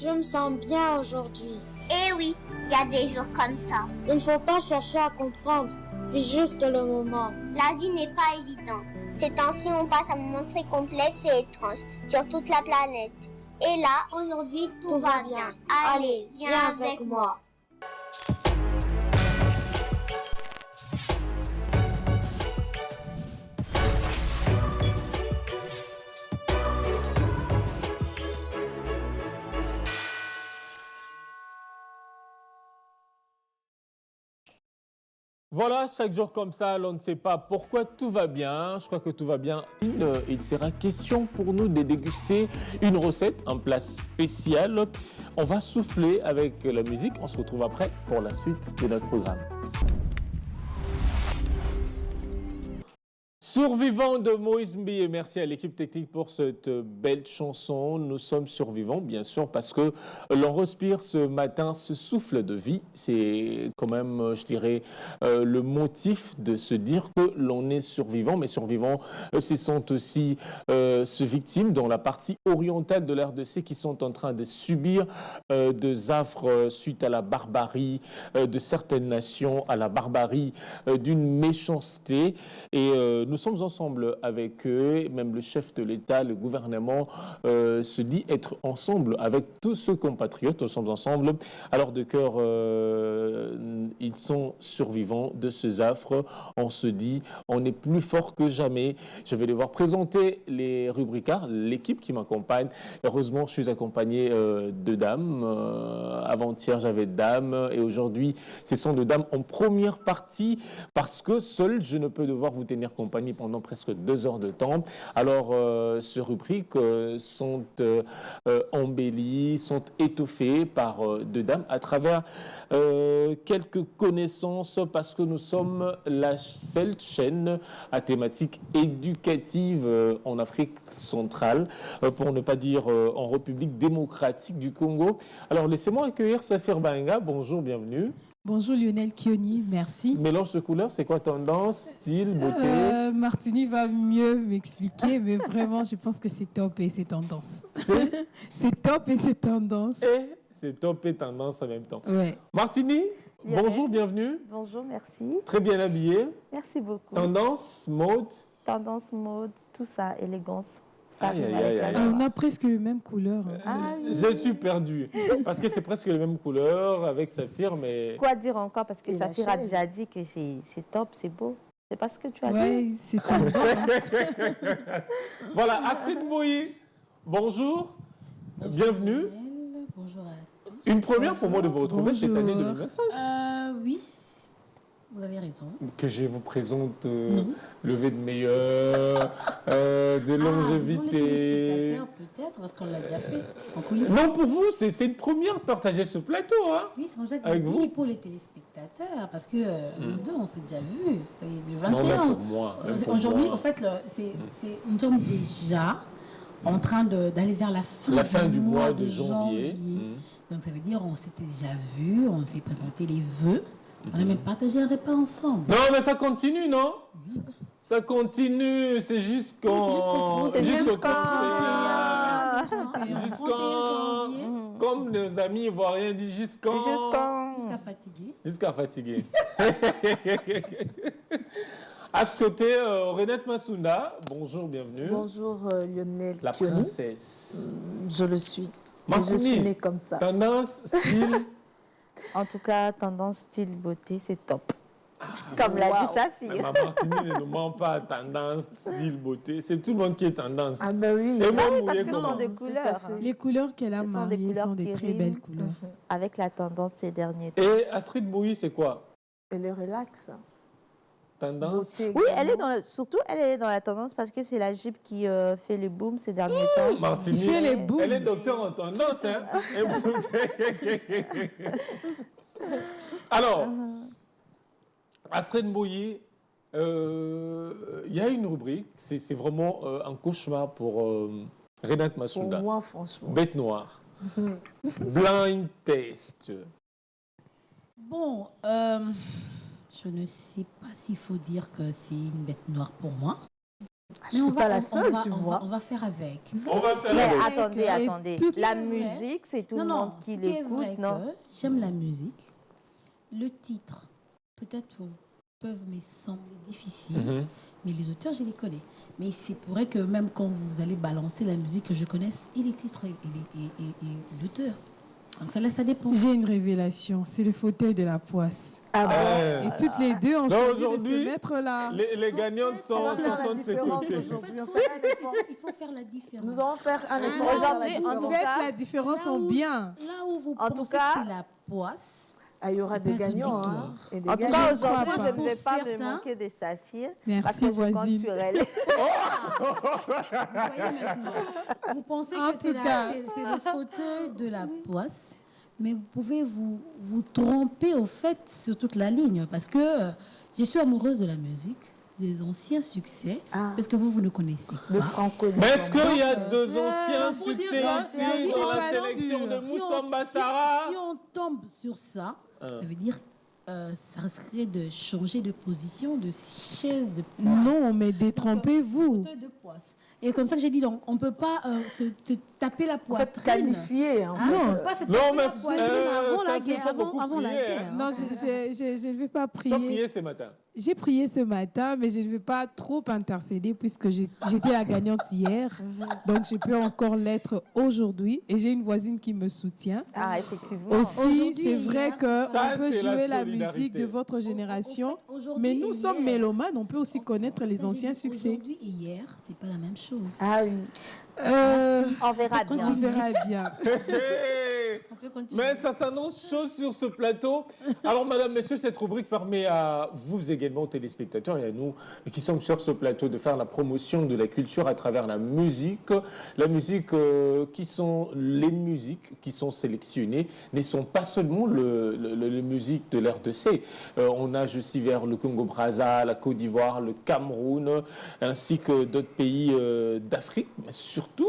Je me sens bien aujourd'hui. Eh oui, il y a des jours comme ça. Il ne faut pas chercher à comprendre, vis juste le moment. La vie n'est pas évidente. Ces temps-ci, on passe un moment très complexe et étrange sur toute la planète. Et là, aujourd'hui, tout va bien. Allez, viens avec moi. Voilà, chaque jour comme ça, on ne sait pas pourquoi tout va bien. Je crois que tout va bien. Il sera question pour nous de déguster une recette, un plat spécial. On va souffler avec la musique. On se retrouve après pour la suite de notre programme. Survivant de Moïse Mbi, et merci à l'équipe technique pour cette belle chanson. Nous sommes survivants, bien sûr, parce que l'on respire ce matin ce souffle de vie. C'est quand même, je dirais, le motif de se dire que l'on est survivant. Mais survivants, ce sont aussi ces victimes dans la partie orientale de l'RDC qui sont en train de subir des affres suite à la barbarie de certaines nations, à la barbarie d'une méchanceté. Et nous sommes ensemble avec eux, même le chef de l'État, le gouvernement se dit être ensemble avec tous ceux compatriotes. Nous sommes ensemble. Alors de cœur, ils sont survivants de ces affres. On se dit, on est plus fort que jamais. Je vais devoir présenter les rubricards, l'équipe qui m'accompagne. Heureusement, je suis accompagné de dames. Avant-hier, j'avais dames et aujourd'hui, ce sont de dames en première partie parce que seul, je ne peux devoir vous tenir compagnie pendant presque 2 heures de temps. Alors, ces rubriques sont embellies, sont étoffées par deux dames à travers quelques connaissances parce que nous sommes la seule chaîne à thématique éducative en Afrique centrale, pour ne pas dire en République démocratique du Congo. Alors, laissez-moi accueillir Safir Banga. Bonjour, bienvenue. Bonjour Lionel Kioni, merci. Mélange de couleurs, c'est quoi tendance, style, beauté? Martini va mieux m'expliquer, mais vraiment, je pense que c'est top et c'est tendance. C'est top et c'est tendance. Et c'est top et tendance en même temps. Ouais. Martini, bonjour, bienvenue. Bonjour, merci. Très bien habillé. Merci beaucoup. Tendance, mode. Tendance, mode, tout ça, élégance. Ça Aïe, rime aïe, avec aïe, la aïe. loi. On a presque les mêmes couleurs. Ah, oui. Je suis perdu parce que c'est presque les mêmes couleurs avec Saphir, mais Quoi dire encore? Parce que Et la Saphir a chaise. déjà dit que c'est top, c'est beau. C'est pas ce que tu as dit? Ouais, c'est tendance. voilà. Astrid Mouy, bonjour, bienvenue. Bonjour à tous. Une première pour moi de vous retrouver cette année Bonjour. 2025. Oui, vous avez raison. Que je vous présente Non. le vœu de meilleur, de Devant les longévité. téléspectateurs, peut-être, parce qu'on l'a déjà fait en coulisses. Non, pour vous, c'est une première de partager ce plateau. Hein. Oui, c'est comme ça que Avec j'ai vous dit pour les téléspectateurs, parce que nous deux, on s'est déjà vus. C'est le Non, même 21. pour moi. même pour Aujourd'hui, moi. en fait, nous sommes déjà en train d'aller vers la fin, du mois de janvier. Donc, ça veut dire on s'était déjà vus, on s'est présenté les vœux. On a même partagé un repas ensemble. Non, mais ça continue, non? Ça continue, c'est jusqu'en... C'est jusqu'au 31. Jusqu'en... janvier. Comme nos amis ivoiriens disent, jusqu'en... Jusqu'à fatiguer. Jusqu'à fatiguer. À ce côté, Renette Massounda, bonjour, bienvenue. Bonjour Lionel La Kioni. princesse. Je le suis. Et Martini, je suis née comme ça. tendance, style... En tout cas, tendance, style, beauté, c'est top. Comme l'a dit Saphir. Ma Martini ne nous ment pas, tendance, style, beauté. C'est tout le monde qui est tendance. Ah ben oui. Et moi, Parce mouillé que ce comment? sont des Tout à couleurs. fait. Les couleurs qu'elle a Ce sont des mariées couleurs sont des qui très riment. belles couleurs. Avec la tendance ces derniers temps. Et Astrid Mouy, c'est quoi? Et le relax. Tendance? Beauté Oui, elle est également. surtout elle est dans la tendance parce que c'est la Jeep qui fait le boom ces derniers temps. Martini, Qui fait les booms. elle est docteur en tendance. Hein? Alors, Astrid Mouy, il y a une rubrique, c'est vraiment un cauchemar pour Renate Pour Massounda. moi, franchement. Bête noire. Blind test. Bon, je ne sais pas s'il faut dire que c'est une bête noire pour moi. Je ne suis pas la seule, tu vois. On va faire avec. On va faire Mais avec. attendez, Et attendez. tout La est vrai. musique, c'est tout le monde qui ce qui est l'écoute, vrai non? que j'aime la musique. Le titre, peut-être peuvent me sembler difficiles, mais les auteurs, je les connais. Mais c'est vrai que même quand vous allez balancer la musique, que je connaisse et les titres et l'auteur. Donc ça dépend. J'ai une révélation, c'est le fauteuil de la poisse. Ah bon? Et toutes les deux ont Non, choisi de aujourd'hui, se mettre là. Les gagnantes sont On va faire la de ces différence côtés. aujourd'hui. On fait un effort. Il faut faire la différence. Nous allons faire un effort. à faire la Aujourd'hui, en différence. tout Faites cas, la différence en Là où- bien. Là où vous En tout pensez cas- que c'est la poisse, Ah, il y aura Ça des peut être une gagnants. victoire. Hein, et des En tout gagnants. cas, Je crois aujourd'hui, pas. je ne vais Pour pas me certains- manquer des saphirs. Merci, parce que je compte voisine. sur elle. vous voyez maintenant, vous pensez En que c'est tout cas. c'est le fauteuil de la poisse, mais vous pouvez vous tromper au fait sur toute la ligne, parce que je suis amoureuse de la musique, des anciens succès, Ah. parce que vous ne connaissez de pas. Franco. Mais est-ce qu'il y a deux faut anciens dire succès que ici si dans on la va sélection sur- de Si Moussamba Sarah? si on tombe sur ça, ça veut dire ça risquerait de changer de position, de chaise, de poisse. Non, mais détrompez-vous. Fauteuil de poisse. Et comme ça que j'ai dit, donc, on ne peut pas se taper la En fait, poitrine. qualifié. En Ah, fait. on peut pas se Non, taper mais la poitrine avant ça la fait guerre, pas beaucoup avant la prier, guerre. hein. Non, je ne vais pas Tu as prier. prié ce matin. J'ai prié ce matin, mais je ne vais pas trop intercéder puisque j'étais la gagnante hier. Donc, je peux encore l'être aujourd'hui. Et j'ai une voisine qui me soutient. Ah, effectivement. Aussi, Aujourd'hui c'est et vrai hier, qu'on Ça, peut c'est la jouer la solidarité. musique de votre génération. Au fait, aujourd'hui Mais nous et sommes hier- mélomanes, on peut aussi connaître les anciens succès. Aujourd'hui et hier, c'est pas la même chose. Ah oui. On verra bien. Tu verras bien. On peut continuer. Mais ça s'annonce chaud sur ce plateau. Alors, madame, messieurs, cette rubrique permet à vous également, téléspectateurs, et à nous qui sommes sur ce plateau, de faire la promotion de la culture à travers la musique. La musique, les musiques qui sont sélectionnées ne sont pas seulement les musiques de l'RDC. On a juste vers le Congo-Brazza, la Côte d'Ivoire, le Cameroun, ainsi que d'autres pays d'Afrique, mais surtout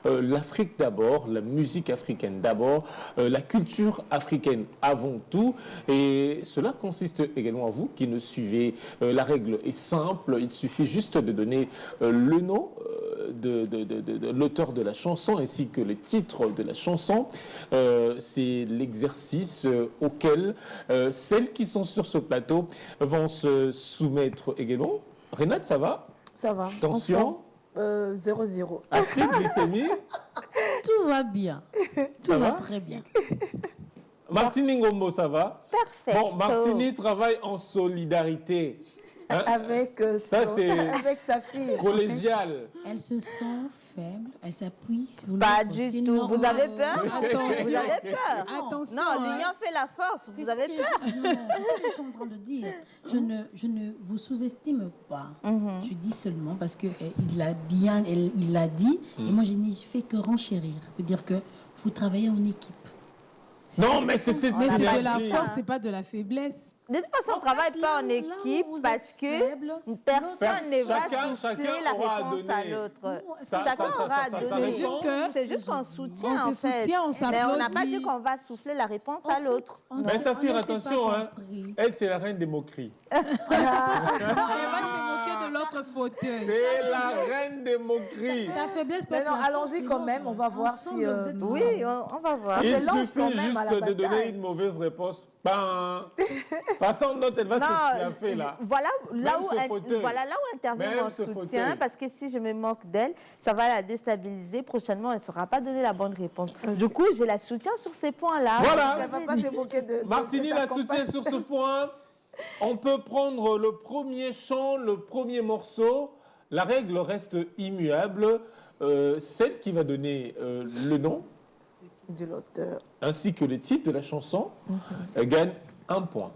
l'Afrique d'abord, la musique africaine d'abord, la culture africaine avant tout. Et cela consiste également à vous qui nous suivez. La règle est simple, il suffit juste de donner le nom de l'auteur de la chanson ainsi que le titre de la chanson. C'est l'exercice auquel celles qui sont sur ce plateau vont se soumettre également. Renate, ça va? Ça va. Tension? 0-0. Astrid, glycémie? Tout va bien. Tout Ça va va très bien. Martini Ngombo, ça va? Parfait. Bon, Martini travaille en solidarité. Hein? Avec, Ça, c'est avec sa fille. collégial. Elles se sentent faibles, elles s'appuient sur Pas l'autre. du C'est tout. normal. Vous avez peur? Attention. Vous avez peur? Attention. Non, hein. l'union fait la force. C'est Vous ce avez que peur? non, c'est ce que je suis en train de dire. Je ne vous sous-estime pas. Je dis seulement parce que il l'a bien, il l'a dit, et moi je n'ai fait que renchérir. C'est-à-dire que vous travaillez en équipe. Non, mais c'est Mais c'est de la énergie. force, c'est pas de la faiblesse. De toute façon, on ne travaille pas en équipe parce que personne ne va Chacun souffler la aura à réponse à donner. l'autre. Ça, Chacun ça, aura à ça, donner. ça C'est répond. juste que C'est juste qu'on soutient, on en se fait. soutient, on Mais on n'a pas s'applaudit. dit qu'on va souffler la réponse à l'autre. Mais Saphir, attention, hein. Elle, c'est la reine des moqueries. Elle va se moquer de l'autre fauteuil. C'est la reine des moqueries. Ta faiblesse peut Mais être non, la allons-y force de quand même, l'autre. on va voir Ensemble, si, vous êtes Oui, forts. on va voir. Il se lance suffit quand même juste à la de donner bataille. une mauvaise réponse. Ben, façon de l'autre, elle va se piaffer là. Voilà là Même où, ce fauteuil. voilà là où intervient Même mon ce soutien, fauteuil. parce que si je me moque d'elle, ça va la déstabiliser. Prochainement, elle ne saura pas donner la bonne réponse. Du coup, je la soutiens sur ces points-là. Voilà. Elle ne va pas se moquer de Martini de sa la soutient compagne. sur ce point. On peut prendre le premier chant, le premier morceau. La règle reste immuable. Celle qui va donner le nom De l'auteur. ainsi que le titre de la chanson gagne un point.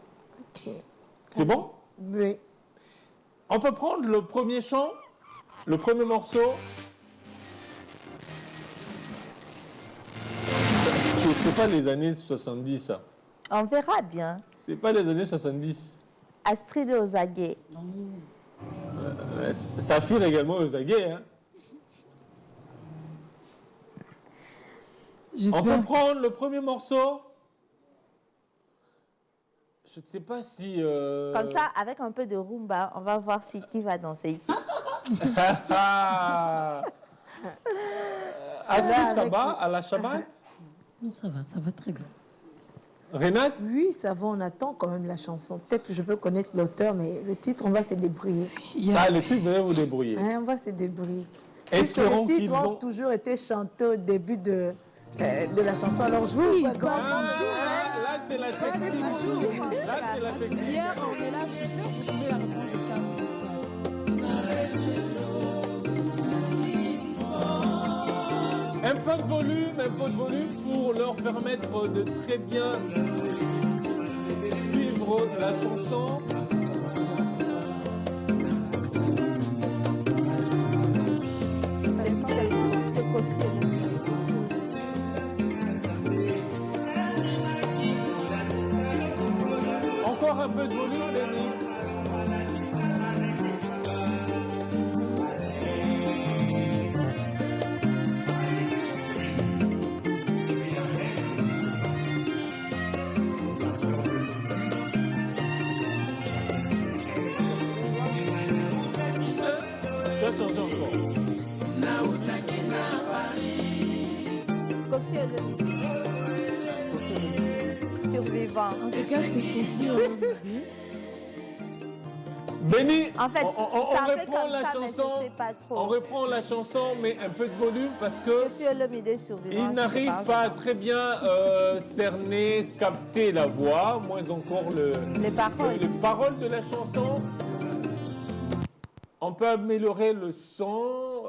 Ok. C'est bon? Oui. On peut prendre le premier chant, le premier morceau. C'est pas les années 70, ça. On verra bien. C'est pas les années 70. Astrid et aux aguets. Saphir également aux aguets. Hein. On peut J'espère. prendre le premier morceau. Je ne sais pas si... Comme ça, avec un peu de rumba, on va voir si qui va danser. Astrid, ça va à la Shabbat? Non, ça va très bien. Renate? Oui, ça va, on attend quand même la chanson. Peut-être que je peux connaître l'auteur, mais le titre, on va se débrouiller. Ah, le titre, vous allez vous débrouiller. Hein, on va se débrouiller. Puisque Espérons le qu'ils titre a vont... toujours été chanté au début de la chanson. Alors, je vous pas Là, c'est la technique. Là, c'est la technique. Hier, on est là, je suis sûre que vous trouvez la réponse de Carl Un peu de volume pour leur permettre de très bien suivre la chanson. Encore un peu de volume, Lenny. Tu as changé encore. Survivant. En tout cas, c'est Kofi Olomide. Benny, En fait, on ça fait reprend comme la ça, mais je chanson. sais pas trop. On reprend la chanson, mais un peu de volume parce que Kofi Olomide survivant. il je sais n'arrive pas à très bien cerner, capter la voix, moins encore Les paroles. les paroles de la chanson. On peut améliorer le son,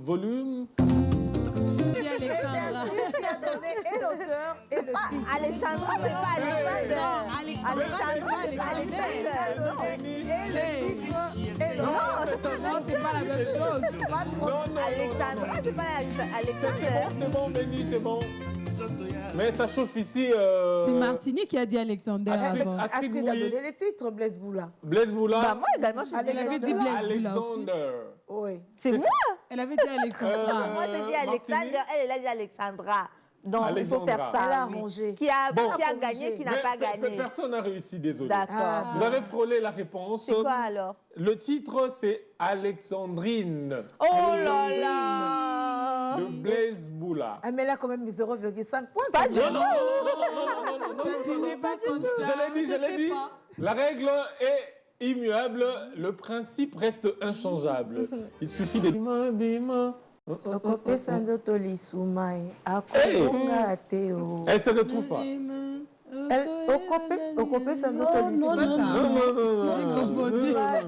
volume. Dis Alexandra. et l'auteur et le titre. Alexandra, c'est pas Alexander. Non, Alexandra, c'est pas Alexander. Non, c'est pas la même chose. Non, Alexandra, c'est pas Alexander. C'est bon, Benny, c'est bon. Mais ça chauffe ici. C'est Martini qui a dit Alexander avant. Astrid a donné les titres, Blaise Boula. Blaise Moula. Bah, moi également, je Elle avait dit Blaise Boula aussi. Alexander. Oui. C'est moi. Elle avait dit Alexandra. Moi, j'ai dit Alexander, elle a dit Alexandra. Donc, il faut faire Alexandra. ça. Elle a oui. arrangé. Qui a Bon. gagné, qui n'a pas gagné. Personne n'a réussi, désolé. D'accord. Vous avez frôlé la réponse. C'est quoi alors? Le titre, c'est Alexandrine Oh là là. de Blaise Boula. Ah, mais elle a quand même mis 0,5 points. Pas du Non, tout. non, Ça ne disait pas comme ça. Je l'ai dit. La règle est immuable, le principe reste inchangeable. Il suffit de... Okope sanzoto lisumai, akofunga ateo. Elle se retrouve pas. Okope sanzoto lisumai. J'ai confondu. Ah,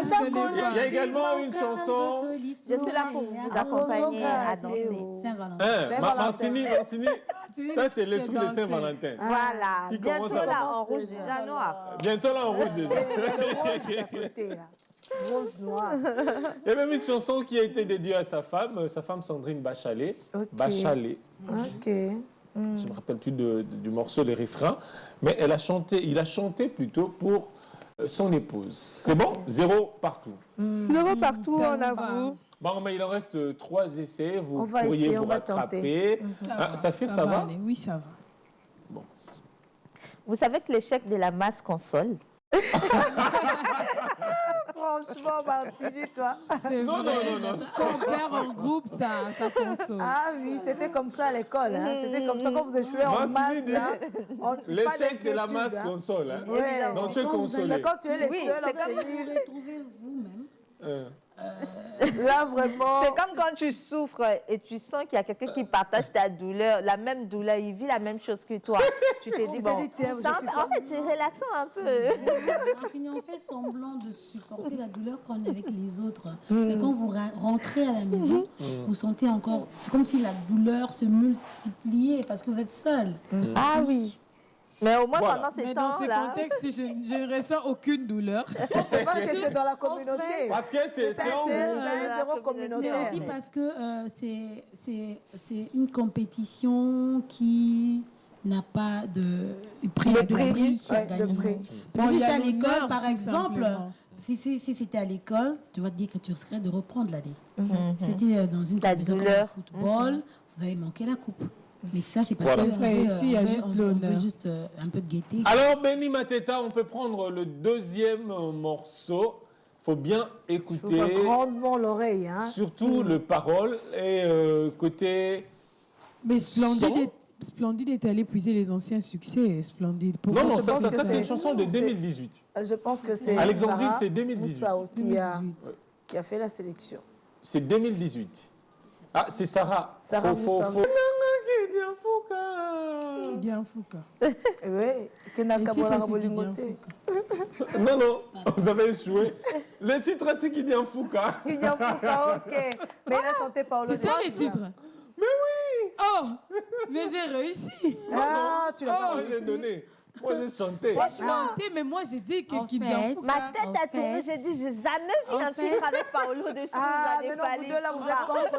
je connais Il y pas. a également une chanson. Je suis là pour vous accompagner à danser. Saint-Valentin. Martini, ça c'est l'esprit de Saint-Valentin. Voilà. Qui Bientôt commence à- là, en rouge déjà noir. Bientôt là en rouge déjà. Le rose à côté, là. Rose noire. Il y a même une chanson qui a été dédiée à sa femme Sandrine Bachalet. Ok. Bachalet. Ok. Je ne me rappelle plus du morceau, les refrains. Mais il a chanté plutôt pour son épouse. C'est bon? 0 partout. Zéro partout, Ça on me va. avoue. Bon, mais il en reste 3 essais. Vous On va pourriez essayer, vous on va rattraper. Saphir, ça va? aller. Oui, ça va. Vous savez que l'échec de la masse console. Franchement, Martini, toi. C'est Non, vrai. non, non, non. Quand on perd en groupe, ça console. Ah oui, c'était comme ça à l'école. Hein. C'était comme ça quand vous échouez en Martini masse. dit Là, l'échec de la masse console. Hein. Ouais. Donc tu es Quand vous consolé. Mais quand tu es les Oui, seuls c'est à comme tenir, Vous retrouvez vous-même. là vraiment. C'est comme quand tu souffres et tu sens qu'il y a quelqu'un qui partage ta douleur, la même douleur, il vit la même chose que toi. Tu t'es dit, Tu bon, t'es dit, tiens, ça, je suis en fait, c'est relaxant un peu. Martini, on fait semblant de supporter la douleur quand on est avec les autres. Mais quand vous rentrez à la maison, vous sentez encore... C'est comme si la douleur se multipliait parce que vous êtes seul. Ah oui. Mais au moins Voilà. pendant ces Mais dans ce temps-là... contexte, je ne ressens aucune douleur. C'est parce que c'est dans la communauté. Parce que c'est Ça, en c'est vous. un zéro Mais communautaire. aussi parce que c'est une compétition qui n'a pas de prix à gagner. Qui a ouais, de gagné. prix. Bon, si il y a c'était à l'honneur, l'école, par tout exemple, simplement. si c'était à l'école, tu vas te dire que tu risquerais de reprendre l'année. C'était dans une La compétition comme le douleur. football, vous avez manqué la coupe. Mais ça, c'est parce Voilà. que C'est vrai, ici, il y a juste on veut l'honneur. juste un peu de gaieté. Alors, Benny Mateta, on peut prendre le deuxième morceau. faut bien Je écouter. ouvre grandement l'oreille. Hein. Surtout le parole et côté... Mais Son. Splendide est allé puiser les anciens succès. Splendide. Pourquoi Non, je pense ça que c'est une chanson de 2018. Je pense que c'est Alexandrine, Sarah c'est 2018. Moussao qui a 2018. fait la sélection. C'est 2018. Ah, c'est Sarah. Sarah Moussa. Qui dit un Fouca. Oui, Kenaka Le titre, Bola c'est Qui dit un Bolingote. Fouca. Non, non, vous avez échoué. Le titre, c'est qui dit un Fouca. Qui dit un Fouca, ok. Mais il a chanté Paolo. C'est ça les titres. Mais oui. Oh, mais j'ai réussi. Ah, tu l'as pas Moi, j'ai réussi. donné. Moi, j'ai chanté. Moi, je chantais, mais moi, j'ai dit que En Qui dit fait, un Fouca. Ma tête a tourné, j'ai dit, j'ai jamais vu un titre avec Paolo dessus. Ah, vous mais allez non, pas vous aller deux là, vous tout êtes ça. contre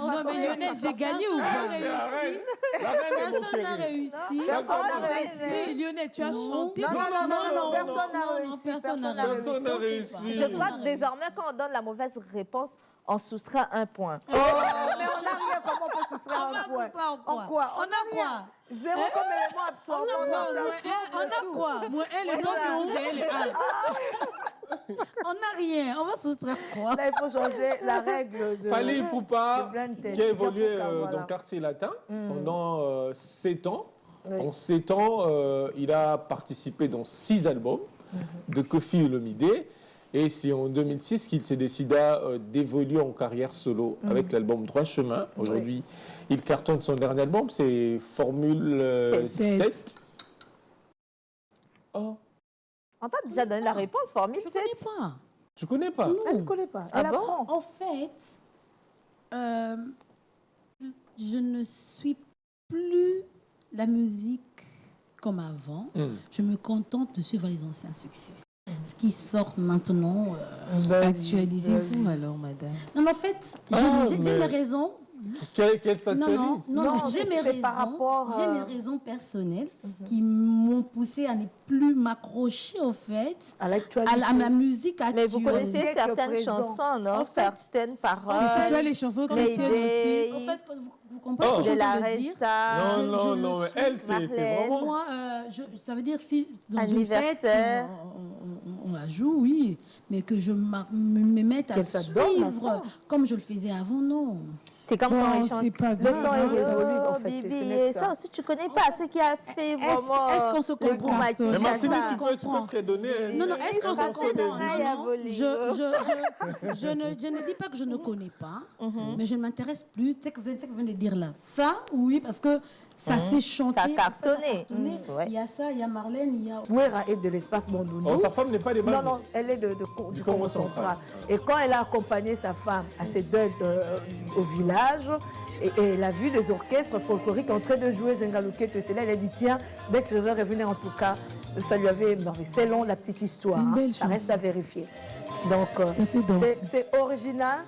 Non, mais Lionel, j'ai gagné ou pas? Personne n'a réussi. Personne n'a Si, Lionel, tu as chanté. Non, personne n'a non, réussi. personne n'a Personne n'a réussi. Je crois que désormais, quand on donne la mauvaise réponse, on soustrait un point. Oh, mais on n'a rien, comment on peut soustraire un point? En quoi? On a quoi? Zéro comme élément absorbant. On a quoi? Moi, elle est bonne, mais vous, elle est un. On n'a rien. On va soustraire quoi? Là, il faut changer la règle de... Fally Ipupa, de blind test. qui a évolué Fouca, dans voilà. le quartier latin pendant 7 ans. Oui. En 7 ans, il a participé dans 6 albums de Koffi Olomide. Et c'est en 2006 qu'il s'est décidé d'évoluer en carrière solo avec l'album Trois Chemins. Aujourd'hui, il cartonne son dernier album, c'est Formule 7. Oh, On t'a déjà donné la réponse, Formule Je 7. ne connais pas. tu connais pas? Elle ne connaît pas. Ah Elle bon? apprend. En fait, je ne suis plus la musique comme avant. Je me contente de suivre les anciens succès. Ce qui sort maintenant. Actualisez-vous alors, madame. Non, mais en fait, j'ai mais- mes raisons. Qu'elle Non, s'actualise? Non, j'ai c'est- mes c'est par raisons. rapport, J'ai mes raisons personnelles qui m'ont poussé à ne plus m'accrocher au fait À l'actualité. à la musique actuelle. Mais vous connaissez Avec le certaines présent. chansons, non? En fait, Certaines paroles. Que ce soit les chansons chrétiennes Mayday. aussi. En fait, vous comprenez ce que de je la suis en train de dire? Resta. Non, non, je non, le mais suis, elle, c'est Marlène. vraiment... Moi, ça veut dire si dans une fête, si Anniversaire. on la joue, oui, mais que je me mette à Qu'elle s'adore, la suivre femme. comme je le faisais avant, non. C'est comme quand Bon, ils chantent. c'est pas Le grave. temps est hein. résolu, en fait. Bibi, Ce n'est que ça ça. aussi, tu connais pas ce qui a fait vraiment Est-ce qu'on se le comprend? boom avec Mais Marcini, Kinshasa. tu peux fredonner. Non, non, est-ce qu'on se chanson de- comprend? Aïe, à Non, non, voler. je ne dis pas que je ne connais pas, mais je ne m'intéresse plus. Tu sais que vous venez de dire là. Ça, oui, parce que ça s'est chanté. Ça a cartonné. ça a cartonné. Ouais. Il y a ça, il y a Marlène, il y a... Pouera est de l'espace Bondoundou. Oh, sa femme n'est pas des Non, Mali. non, elle est du Congo central. Et quand elle a accompagné sa femme à ses deuils au village, et elle a vu les orchestres folkloriques en train de jouer Zengaluketu, et c'est là elle a dit, tiens, dès que je vais revenir en tout cas, ça lui avait émerveillé. C'est long, la petite histoire. C'est une belle Ça reste chanson. à vérifier. Donc, Ça fait danser. c'est original,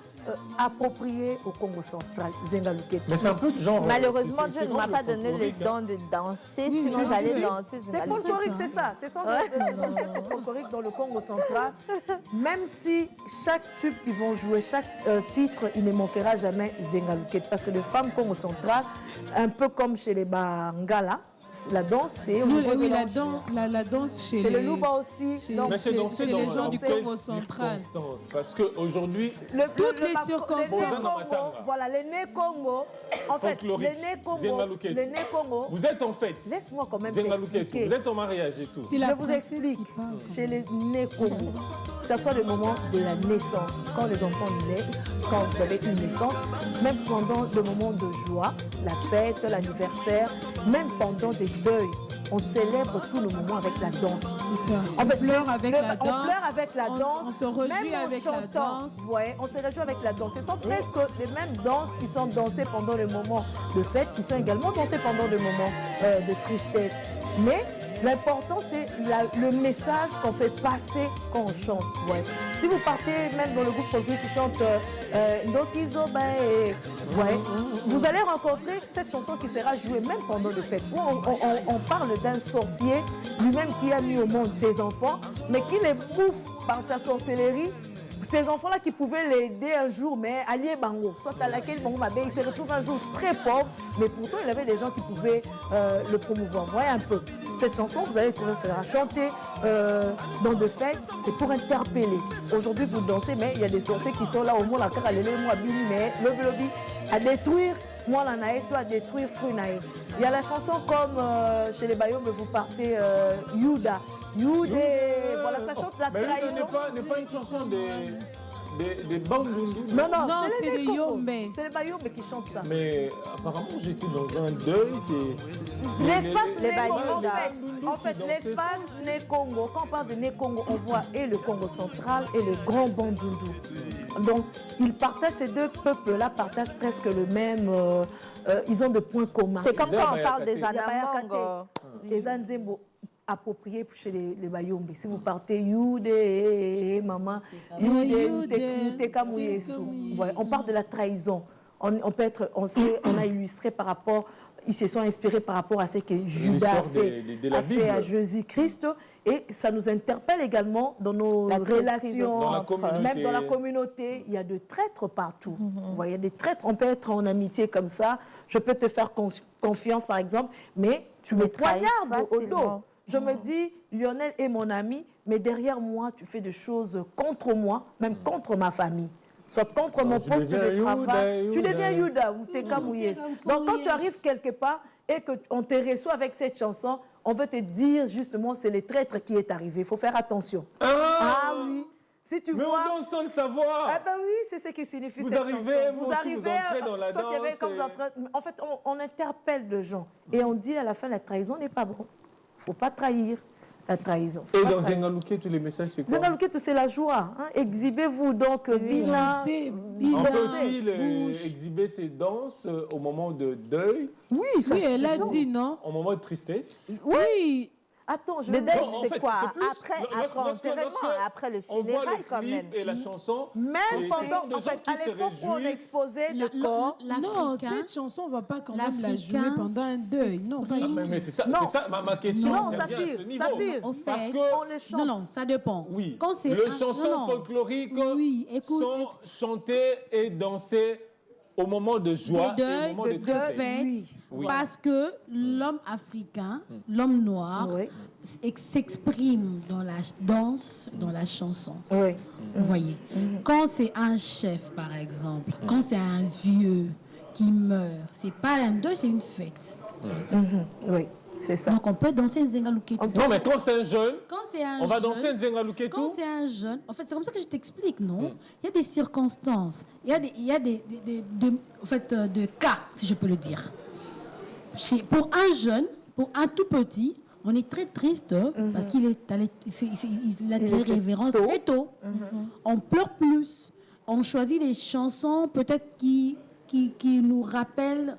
approprié au Congo central, Zengaluketu. Mais c'est un peu du genre... Malheureusement, c'est Dieu ne vraiment m'a le pas donné le folklorique, hein. don de danser, Oui, sinon oui, j'allais oui. danser. C'est folklorique, c'est ça. Ce sont des orchestres folkloriques dans le Congo central. Même si chaque tube qu'ils vont jouer, chaque titre, il ne manquera jamais Zengaluket. Parce que les femmes Congo central, un peu comme chez les Bangala, la danse, c'est au Nous, niveau de oui, l'ange. la danse Chez les Luba aussi. chez- donc, Mais c'est dansé chez dans les gens dans du quelles Congo central. circonstances? Parce qu'aujourd'hui, toutes les circonstances. Les nés Bozan dans Congo, Matanga. voilà, les nés Congo. En fait, Folklorique. les nés Congo, Zengaluketu. les nés Congo. vous êtes en fête. Laisse-moi quand même Zengaluketu, t'expliquer. vous êtes en mariage et tout. C'est la Je vous princesse explique. qui parle. Chez les nés Congo, que ce soit le moment de la naissance, quand les enfants naissent, quand vous avez une naissance, même pendant le moment de joie, la fête, l'anniversaire, même pendant des deuils, on célèbre tout le moment avec la danse. C'est ça. En fait, on pleure avec la danse. On pleure avec la danse. On se réjouit même en avec la chantant. danse. Ouais, on se réjouit avec la danse. Ce sont presque les mêmes danses qui sont dansées pendant le moment de fête, qui sont également dansées pendant le moment de tristesse. Mais l'important, c'est le message qu'on fait passer quand on chante. Ouais. Si vous partez même dans le groupe folklorique qui chante Ndokizoba, ouais, vous allez rencontrer cette chanson qui sera jouée même pendant les fêtes. Où on parle d'un sorcier lui-même qui a mis au monde ses enfants, mais qui les bouffe par sa sorcellerie. ces enfants-là qui pouvaient l'aider un jour, mais allié bango, soit à laquelle bango m'a il se retrouve un jour très pauvre, mais pourtant il avait des gens qui pouvaient le promouvoir. Voyez un peu. Cette chanson, vous allez trouver, ça sera chanté dans de fêtes, c'est pour interpeller. Aujourd'hui, vous dansez, mais il y a des sorciers qui sont là au moins la cara moi bini, mais le lobby à détruire. Moi, la naïe, toi, détruire fruit naïe. Il y a la chanson comme chez les Bayom, vous partez Yuda. Yuda, voilà, ça chante la trahison. Mais n'est pas une chanson des Bandundu. Non, c'est des Yombe. C'est les Bayom qui chantent ça. Mais apparemment, j'étais dans un deuil. L'espace les Né Congo, Bayom. en fait, l'espace Né Congo, quand on parle de Né Congo, on voit et le Congo central et le grand Bandundu. Donc, ils partagent, ces deux peuples-là partagent presque le même. Ils ont des points communs. C'est comme quand on parle des Anamango. Anamango. Les Anzembo appropriés chez les Bayombe. Si vous partez Youdé, maman, Youdé, on parle de la trahison. On peut être, on a illustré par rapport, ils se sont inspirés par rapport à ce que Judas a fait à Jésus-Christ. Et ça nous interpelle également dans nos relations, même dans la communauté. Il y a de traîtres partout. Vous voyez, des traîtres, on peut être en amitié comme ça. Je peux te faire confiance, par exemple, mais tu me poignardes au dos. Je me dis, Lionel est mon ami, mais derrière moi, tu fais des choses contre moi, même contre ma famille. Soit contre mon poste de travail. Tu deviens Yuda ou Teka Mouyes. Donc quand tu arrives quelque part et qu'on te reçoit avec cette chanson, on veut te dire justement, c'est le traître qui est arrivé. Il faut faire attention. Ah oui. Si tu vois... Mais on danse sans le savoir. Ah ben oui, c'est ce qui signifie cette chanson. Vous arrivez dans la danse. En fait, on interpelle les gens. Et on dit à la fin, la trahison n'est pas bon. Il ne faut pas trahir la trahison. Et dans Zengalouké, tous les messages, c'est quoi? Zengalouké, c'est la joie. Hein? Exhibez-vous donc, Bina. On peut aussi exhiber ses danses au moment de deuil. Oui, ça, oui, elle a dit non. Au moment de tristesse. Oui. Attends, je le deuil, en c'est fait, quoi? c'est plus, Après l'enterrement, après le on voit funérail le quand même. clip et la chanson. Même pendant, en fait, à l'époque où on exposait le corps. Non, cette chanson, on ne va pas quand même la jouer pendant un deuil. Non, pas du tout. Mais c'est ça, ma question. Non, Saphir, Au fait, on les chante. non, ça dépend. Oui, Quand c'est les chansons folkloriques sont chantées et dansées au moment de joie de et au deuil, moment de tristesse. fête, Oui. parce que l'homme africain, l'homme noir, s'exprime dans la danse, dans la chanson. Oui. Vous voyez, quand c'est un chef, par exemple, quand c'est un vieux qui meurt, c'est pas un deuil, c'est une fête. Oui, c'est ça. Donc on peut danser une Zengalouké. Non, mais quand c'est un jeune, on va danser une Zengalouké quand tout. c'est un jeune, en fait, c'est comme ça que je t'explique, non? Il y a des circonstances, il y a des en fait, de cas, si je peux le dire. Pour un jeune, pour un tout petit, on est très triste parce qu'il il a été révérence très tôt. On pleure plus. On choisit des chansons peut-être qui nous rappellent,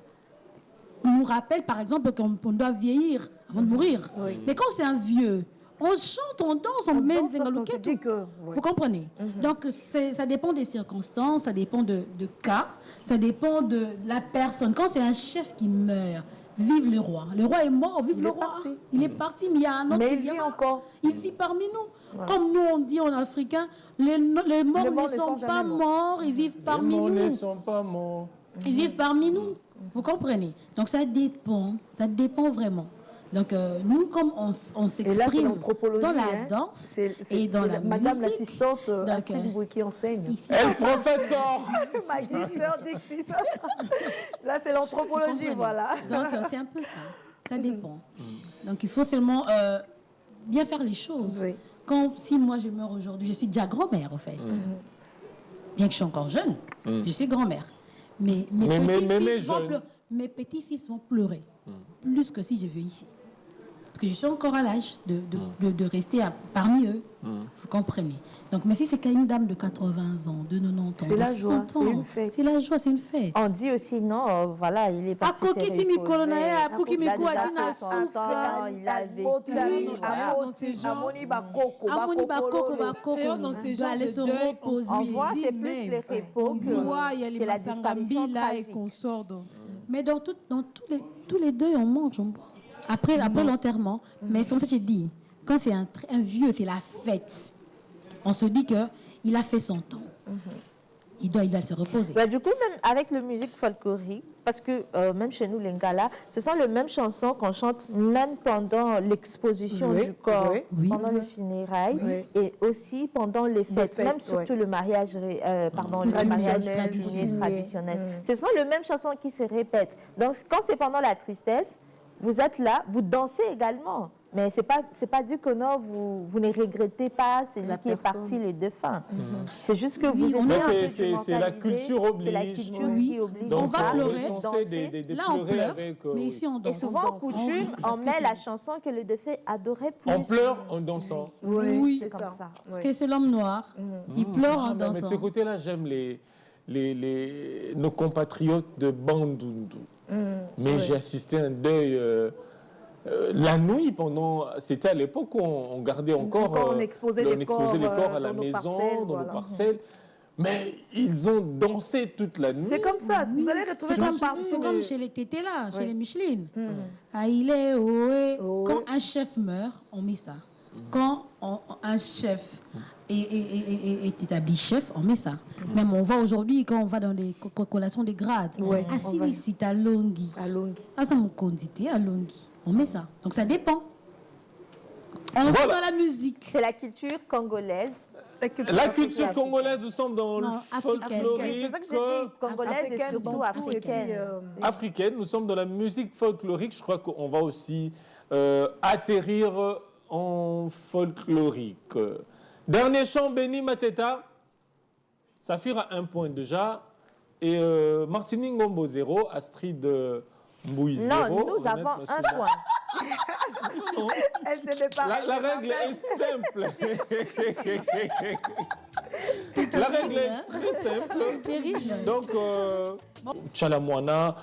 par exemple, qu'on doit vieillir avant de mourir. Mais quand c'est un vieux, on chante, on danse, on met une Zengalouké tout. Vous comprenez? Donc, ça dépend des circonstances, ça dépend de cas, ça dépend de la personne. Quand c'est un chef qui meurt, vive le roi. Le roi est mort, vive le roi. Il est parti, mais il y a un autre mais qui il vit encore. Il vit parmi nous. Voilà. Comme nous, on dit en africain, les morts ne sont pas morts, ils vivent parmi nous. Les morts ne sont pas morts. Ils vivent parmi nous. Vous comprenez? Donc ça dépend vraiment. Donc nous, comme on s'exprime dans la danse et dans la Madame musique, l'assistante Astrid Bouy qui enseigne. Elle professeur. Magister Dixis. Là, c'est l'anthropologie, voilà. Donc c'est un peu ça. Ça dépend. Donc il faut seulement bien faire les choses. Oui. Si moi je meurs aujourd'hui, je suis déjà grand-mère, en fait. Bien que je suis encore jeune, je suis grand-mère. Mais mes petits-fils vont pleurer. Plus que si je vais ici. Parce que je suis encore à l'âge de rester parmi eux. Vous comprenez? Donc, mais si c'est une dame de 80 ans, de 90 ans, c'est la joie, c'est une fête. C'est la joie, c'est une fête. On dit aussi, non, voilà, il est parti. Il a vécu dans ces gens. Dans ces gens de deuil, on voit, c'est plus les repos que la disparition tragique. Et consorts. Mais dans tous les deuils, on mange, on boit. Après l'enterrement. Mais c'est comme ça que je dis. Quand c'est un vieux, c'est la fête. On se dit que il a fait son temps. Il doit se reposer. Bah, du coup, même avec la musique folklorique, parce que même chez nous, les Ngala, ce sont les mêmes chansons qu'on chante même pendant l'exposition du corps, pendant les funérailles et aussi pendant les fêtes, même surtout le mariage, le mariage traditionnel. Ce sont les mêmes chansons qui se répètent. Donc, quand c'est pendant la tristesse, vous êtes là, vous dansez également. Mais ce n'est pas dit que non, vous ne regrettez pas celui qui est parti, les défunts. C'est juste que vous essayez c'est la culture oblige. C'est la culture qui oblige. On va pleurer. Là, on pleure, mais ici, on danse. Et souvent, en coutume, on met la chanson que le défunt adorait plus. On pleure en dansant. Oui, c'est comme ça. Parce que c'est l'homme noir. Il pleure en Mais de dansant. ce côté-là, j'aime nos compatriotes de Bandundu. Mais j'ai assisté à un deuil la nuit c'était à l'époque où on gardait encore, on exposait les corps à la maison, dans nos parcelles. Mais ils ont dansé toute la nuit. C'est comme ça, vous allez retrouver ça partout. C'est comme chez les tétés là, chez les Micheline. Quand un chef meurt, on met ça. Quand un chef est établi chef, on met ça. Même on va aujourd'hui, quand on va dans les collations des grades, ici, à Longi. Ça me condité à Longi. On met ça. Donc ça dépend. On va dans la musique. C'est la culture congolaise. La culture congolaise, nous sommes dans le folklorique. C'est ça que j'ai dit, congolaise et surtout africaine. Africaine, nous sommes dans la musique folklorique. Je crois qu'on va aussi atterrir en folklorique. Dernier chant, Béni Mateta. Saphir a 1 point déjà. Et Martini Ngombo 0, Astrid Mbouy 0. Non, nous avons 1 point. Non. La règle est simple. La règle est très simple. C'est terrible. Donc, Tchalamouana,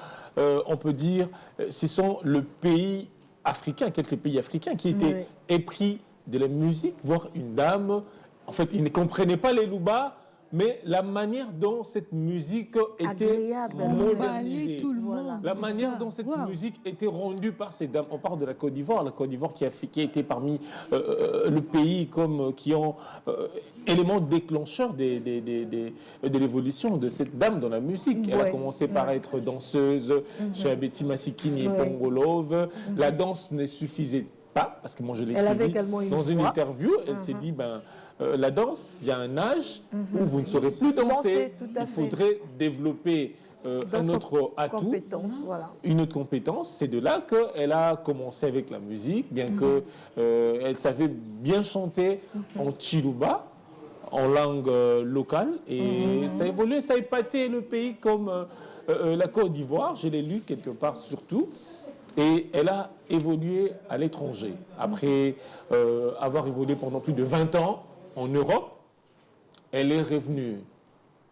on peut dire, ce sont le pays africain, quelques pays africains qui étaient épris de la musique, voire une dame. En fait, ils ne comprenaient pas les loubas, mais la manière dont cette musique était modernisée, la manière dont cette musique était rendue par ces dames. On parle de la Côte d'Ivoire qui a été parmi le pays qui ont élément déclencheur de l'évolution de cette dame dans la musique. Elle a commencé par être danseuse chez Abeti Masikini et Pongolove. La danse ne suffisait pas, parce que moi je l'ai suivi dans une interview, elle s'est dit, la danse, il y a un âge où vous ne saurez plus danser. Il faudrait développer un autre atout, une autre compétence. C'est de là qu'elle a commencé avec la musique, bien qu'elle savait bien chanter en Chiluba, en langue locale. Et ça a évolué, ça a épaté le pays comme la Côte d'Ivoire, je l'ai lu quelque part surtout. Et elle a évolué à l'étranger. Après avoir évolué pendant plus de 20 ans, en Europe, elle est revenue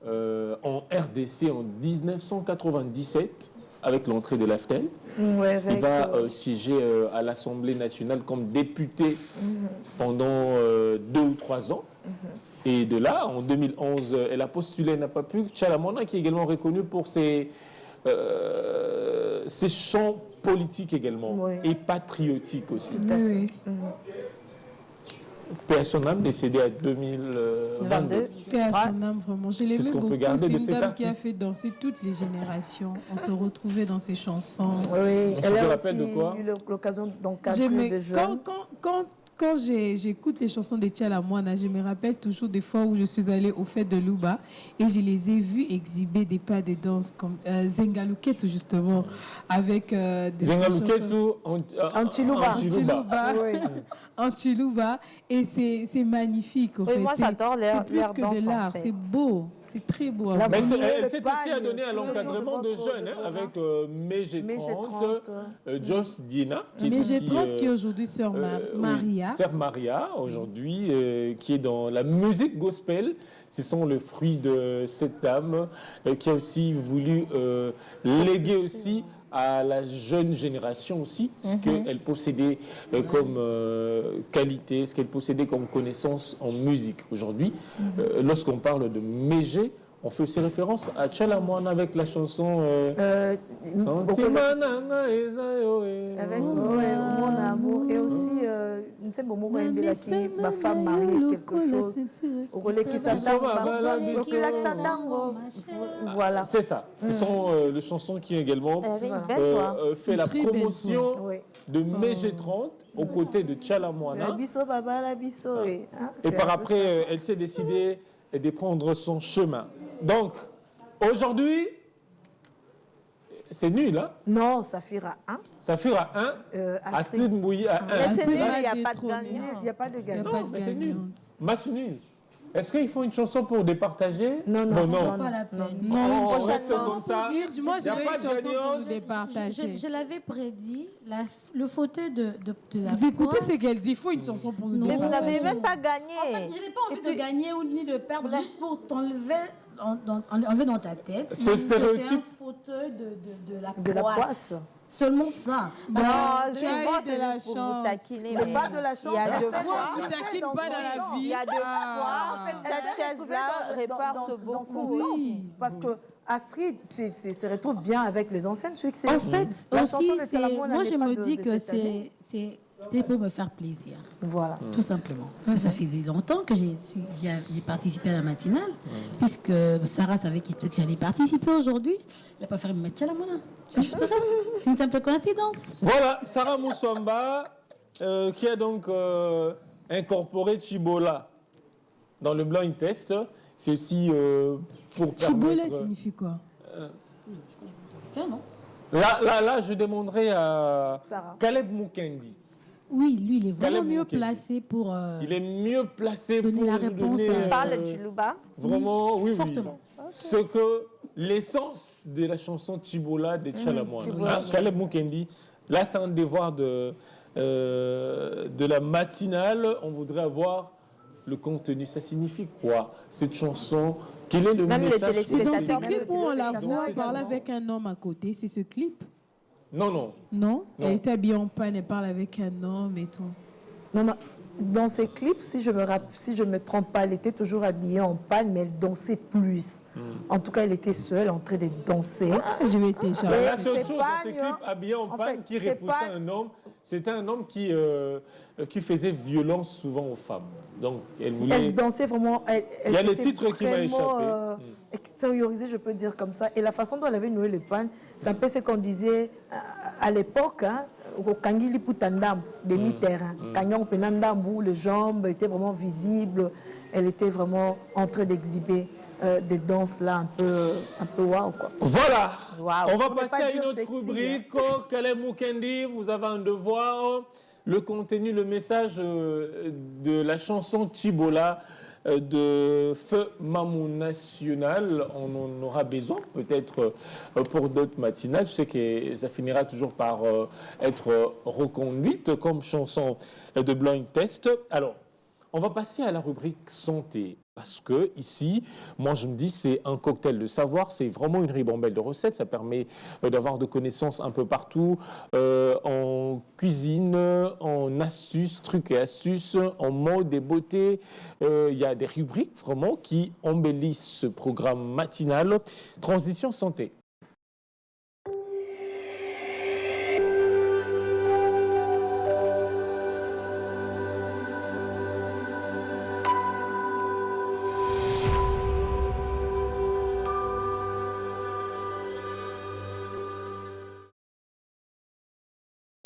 en RDC en 1997 avec l'entrée de l'AFTEL. Il va siéger à l'Assemblée nationale comme député pendant 2 ou 3 ans. Et de là, en 2011, elle a postulé, elle n'a pas pu. Tchalamouana, qui est également reconnu pour ses chants politiques également et patriotiques aussi. Paix à son âme, décédée à 2022. Paix à son âme, vraiment. Je l'aimais beaucoup. C'est une dame qui a artiste. fait danser toutes les générations. On se retrouvait dans ses chansons. Oui, elle a aussi de quoi? eu l'occasion d'encadrer des jeunes. Quand j'écoute les chansons de Tchalamouana, je me rappelle toujours des fois où je suis allée au fête de Luba et je les ai vus exhiber des pas de danse comme Zengaluketu justement, avec des Zengaluketu en Chiluba. En Chiluba, et c'est magnifique en fait. Moi j'adore c'est plus que de l'art, c'est beau, c'est très beau. Mais elle s'est aussi adonnée à l'encadrement de jeunes avec Mégé30, Joss Dina, Mégé30 qui est aujourd'hui sœur Maria. Sœur Maria, aujourd'hui, qui est dans la musique gospel. Ce sont le fruit de cette dame qui a aussi voulu léguer aussi à la jeune génération aussi ce qu'elle possédait comme qualité, ce qu'elle possédait comme connaissance en musique. Aujourd'hui, lorsqu'on parle de Mégé, On fait aussi référence à Tchalamouane avec la chanson Sentimana avec Mon Amour et aussi ma femme mariée quelque chose voilà. C'est ça. Ce sont les chansons qui ont également fait la promotion de Mégé 30 aux côtés de Tchalamouana. Et par après, elle s'est décidée de prendre son chemin. Donc, aujourd'hui, c'est nul, hein? Non, Saphir à 1. Saphir à 1, Astrid Mbouyi à 1. C'est nul, il n'y a pas de gagnant. Il n'y a pas de gagnant. Non, mais c'est nul. Match nul. Est-ce qu'il faut une chanson pour départager? Non. Pas la peine. Non, on reste comme ça. Moi, j'aurais une chanson pour nous départager. Je l'avais prédit, le fauteuil de la Vous écoutez France. ce qu'elle dit, il faut une chanson pour nous Non. Mais vous n'avez départager. même pas gagné. En fait, je n'ai pas envie de gagner ou ni de perdre, juste pour t'enlever enlever dans ta tête. Ce stéréotype. C'est un fauteuil de De la poisse. poisse. Seulement ça. Non, tu souvent, as eu c'est de la juste pour vous chance. taquiner. C'est mais pas de la chance. Il y a deux Personne fois. Vous taquine pas dans la vie. Il y a deux fois. Elle Cette chaise-là réporte dans son beaucoup. temps. Parce que Astrid se retrouve bien avec les anciennes succès. En fait, La aussi, chanson de Tchalamouane, moi elle je n'est pas me de- dis de que cette année. c'est pour me faire plaisir, Voilà. tout simplement. Parce que ça fait longtemps que j'ai participé à la matinale, puisque Sarah savait que peut-être j'allais participer aujourd'hui. Elle a préféré me mettre Tchalamouane. C'est juste ça. C'est une simple coïncidence. Voilà, Sarah Moussamba, qui a donc incorporé Chibola dans le blind test. C'est aussi pour Chibola permettre... signifie quoi? C'est ça, non? Là, je demanderai à Sarah. Caleb Mukendi. Oui, lui, il est vraiment Caleb mieux Mukendi. placé pour... Il est mieux placé Donner pour la nous réponse donner, à- Parle du Louba. vraiment, oui, fortement. Ce que l'essence de la chanson Chibola de Tchalamouane. Chibola. Caleb Mukendi, là, c'est un devoir de la matinale. On voudrait avoir le contenu. Ça signifie quoi, cette chanson? Quel est le Même les message? C'est dans ce téléspectateurs, clip où on la voit téléspectateurs, parler non. avec un homme à côté. C'est ce clip? Non. Non? Elle était habillée en panne, elle parle avec un homme et tout. Non. Dans ces clips, si je me trompe pas, elle était toujours habillée en panne, mais elle dansait plus. En tout cas, elle était seule en train de danser. Je vais télécharger. La c'est seule chose dans ce Pagne, clip habillé en en panne fait, qui c'est repoussait pas- un homme, c'était un homme qui faisait violence souvent aux femmes. Donc, elle voulait... Elle dansait vraiment. Il y a le s'était titre qui m'a vraiment, échappé. extériorisée, je peux dire comme ça. Et la façon dont elle avait noué le panne, c'est un peu ce qu'on disait à l'époque, hein, au Kangili Putandam, des mi-terrain. Kanyang Penandam, où les jambes étaient vraiment visibles. Elle était vraiment en train d'exhiber des danses là un peu waouh, quoi. Voilà, Waouh. on va Pour ne passer pas à dire une autre sexy, rubrique. Caleb Mukendi, vous avez un devoir. Le contenu, le message de la chanson Chibola de Feu Mamou National. On en aura besoin peut-être pour d'autres matinales. Je sais que ça finira toujours par être reconduite comme chanson de blind test. Alors, on va passer à la rubrique santé. Parce que ici, moi je me dis, c'est un cocktail de savoir, c'est vraiment une ribambelle de recettes. Ça permet d'avoir de connaissances un peu partout, en cuisine, en astuces, trucs et astuces, en mode et beauté. Il y a des rubriques vraiment qui embellissent ce programme matinal. Transition santé.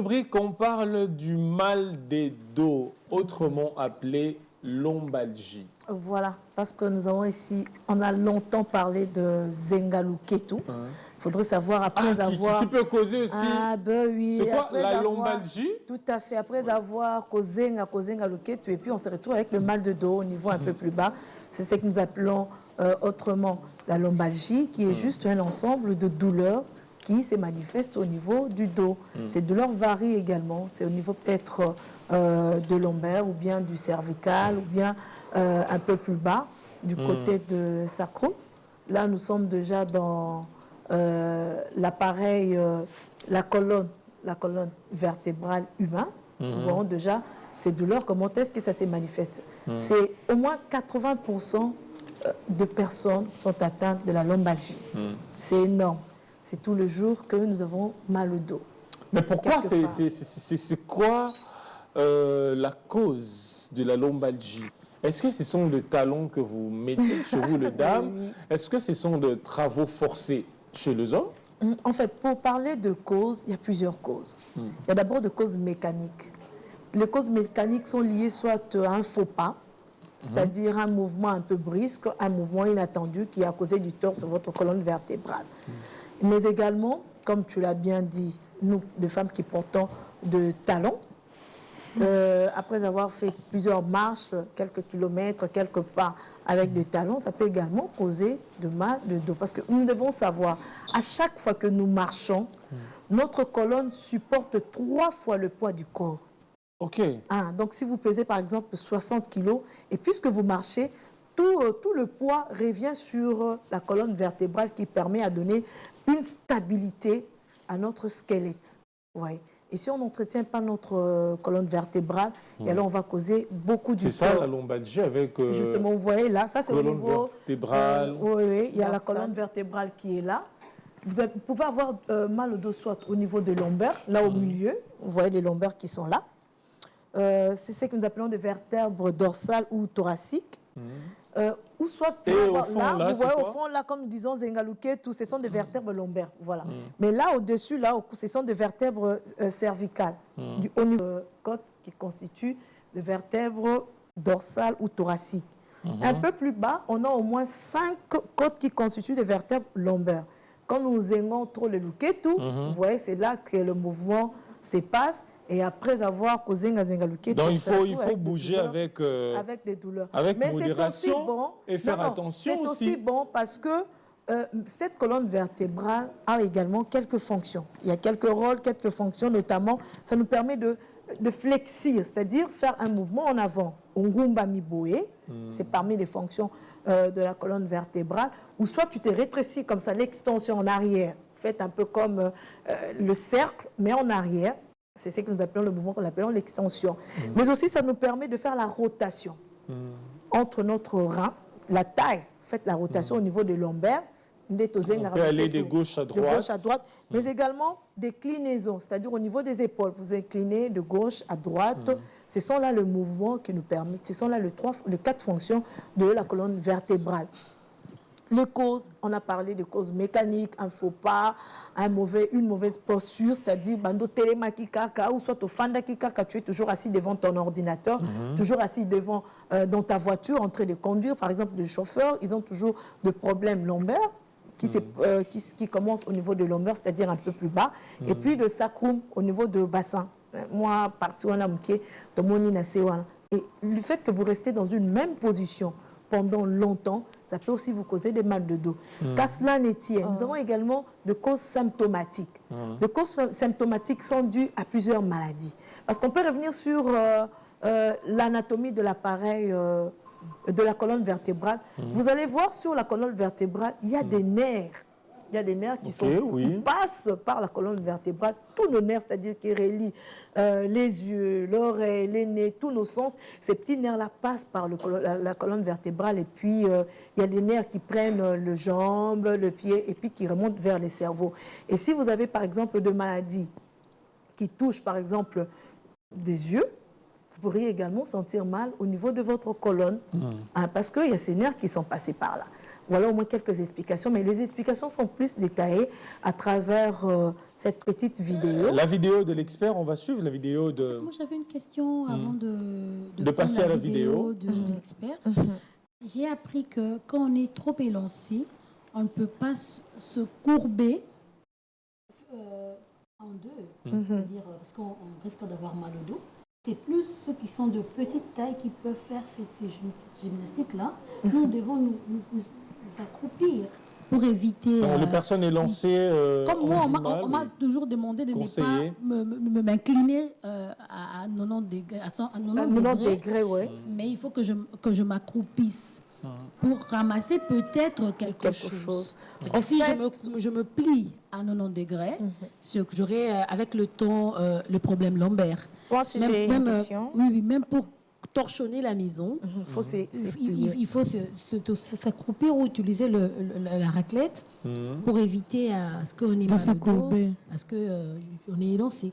Rubrique, on parle du mal des dos, autrement appelé lombalgie. Voilà, parce que nous avons ici, on a longtemps parlé de Zengalou Ketu. Il faudrait savoir après avoir... Qui peut causer aussi. Ah ben oui. C'est quoi après la avoir- lombalgie? Tout à fait. Après avoir causé le Ketu, et puis on se retrouve avec le mal de dos au niveau un peu plus bas. C'est ce que nous appelons autrement la lombalgie, qui est juste un ensemble de douleurs qui se manifestent au niveau du dos. Ces douleurs varient également. C'est au niveau peut-être de lombaire ou bien du cervical ou bien un peu plus bas du côté de sacrum. Là, nous sommes déjà dans l'appareil, la colonne vertébrale humaine. Nous voyons déjà ces douleurs, comment est-ce que ça se manifeste. C'est au moins 80% de personnes sont atteintes de la lombalgie. C'est énorme. C'est tout le jour que nous avons mal au dos. Mais pourquoi c'est quoi la cause de la lombalgie? Est-ce que ce sont des talons que vous mettez chez vous, les dames? Oui. Est-ce que ce sont des travaux forcés chez les hommes? En fait, pour parler de causes, il y a plusieurs causes. Il y a d'abord des causes mécaniques. Les causes mécaniques sont liées soit à un faux pas, c'est-à-dire un mouvement un peu brusque, un mouvement inattendu qui a causé du tort sur votre colonne vertébrale. Mais également, comme tu l'as bien dit, nous, des femmes qui portons de talons, après avoir fait plusieurs marches, quelques kilomètres, quelques pas avec des talons, ça peut également causer de mal de dos. Parce que nous devons savoir, à chaque fois que nous marchons, notre colonne supporte 3 fois le poids du corps. Ok. Donc si vous pesez par exemple 60 kilos, et puisque vous marchez, tout le poids revient sur la colonne vertébrale qui permet à donner une stabilité à notre squelette. Ouais. Et si on n'entretient pas notre colonne vertébrale, et alors on va causer beaucoup du tort. C'est ça la lombalgie avec... Justement, vous voyez là, ça c'est au niveau... vertébrale. Oui, il y a la colonne vertébrale qui est là. Vous pouvez avoir mal au dos soit au niveau de lombaires, là au milieu. Vous voyez les lombaires qui sont là. C'est ce que nous appelons des vertèbres dorsales ou thoraciques. Ou soit au fond, là, vous voyez au fond, là, comme disons Zengaluke, tout, ce sont des vertèbres lombaires. Voilà. Mais là, au-dessus, là, ce sont des vertèbres cervicales, du haut niveau de côte qui constituent des vertèbres dorsales ou thoraciques. Un peu plus bas, on a au moins 5 côtes qui constituent des vertèbres lombaires. Quand nous zengons trop le luketu, vous voyez, c'est là que le mouvement se passe. Et après avoir causé un zengaluke, donc il faut bouger avec des douleurs. Avec mais modération bon, et faire attention aussi. C'est aussi bon parce que cette colonne vertébrale a également quelques fonctions. Il y a quelques rôles, quelques fonctions, notamment, ça nous permet de flexir, c'est-à-dire faire un mouvement en avant. Ongumba miboé, c'est parmi les fonctions de la colonne vertébrale, ou soit tu te rétrécis comme ça, l'extension en arrière, faites un peu comme le cercle, mais en arrière. C'est ce que nous appelons le mouvement qu'on appelle l'extension. Mais aussi, ça nous permet de faire la rotation entre notre rein, la taille. Faites la rotation au niveau des lombaires. On peut aller de gauche à droite. De gauche à droite, mais également des clinaisons, c'est-à-dire au niveau des épaules. Vous inclinez de gauche à droite. Ce sont là le mouvement qui nous permet, ce sont là les 4 fonctions de la colonne vertébrale. Les causes, on a parlé de causes mécaniques, un faux pas, une mauvaise posture, c'est-à-dire bando telema kikaka ou soit au fanda kikaka, tu es toujours assis devant ton ordinateur, toujours assis devant dans ta voiture en train de conduire. Par exemple, les chauffeurs, ils ont toujours des problèmes lombaires qui commencent au niveau de lombaire, c'est-à-dire un peu plus bas, et puis le sacrum au niveau du bassin. Moi, parti on a mouké, de mon inasewa. Et le fait que vous restez dans une même position pendant longtemps, ça peut aussi vous causer des mal de dos. Qu'à cela n'est tienne, nous avons également des causes symptomatiques. Les causes symptomatiques sont dues à plusieurs maladies. Parce qu'on peut revenir sur l'anatomie de l'appareil de la colonne vertébrale. Vous allez voir sur la colonne vertébrale, il y a des nerfs. Il y a des nerfs qui passent par la colonne vertébrale, tous nos nerfs, c'est-à-dire qui relient les yeux, l'oreille, les nez, tous nos sens. Ces petits nerfs-là passent par la colonne vertébrale et puis il y a des nerfs qui prennent le jambe, le pied et puis qui remontent vers les cerveaux. Et si vous avez par exemple des maladies qui touchent par exemple des yeux, vous pourriez également sentir mal au niveau de votre colonne parce qu'il y a ces nerfs qui sont passés par là. Voilà au moins quelques explications, mais les explications sont plus détaillées à travers cette petite vidéo. La vidéo de l'expert, on va suivre la vidéo de... Moi, j'avais une question avant de passer à la vidéo de l'expert. J'ai appris que quand on est trop élancé, on ne peut pas se courber en deux, c'est-à-dire parce qu'on risque d'avoir mal au dos. C'est plus ceux qui sont de petite taille qui peuvent faire ces gymnastiques-là. Nous devons nous accroupir pour éviter... les personnes élancées... comme moi, on m'a toujours demandé de ne pas m'incliner à 90 degrés. À 90 degrés, ouais. Mais il faut que je m'accroupisse pour ramasser peut-être quelque chose. Donc, si je me plie à 90 degrés, j'aurai avec le temps le problème lombaire. Moi, si j'ai une question. Oui, même pour torchonner la maison. Il faut s'accroupir ou utiliser la raclette pour éviter à ce qu'on ait mal au dos, parce qu'on est élancé.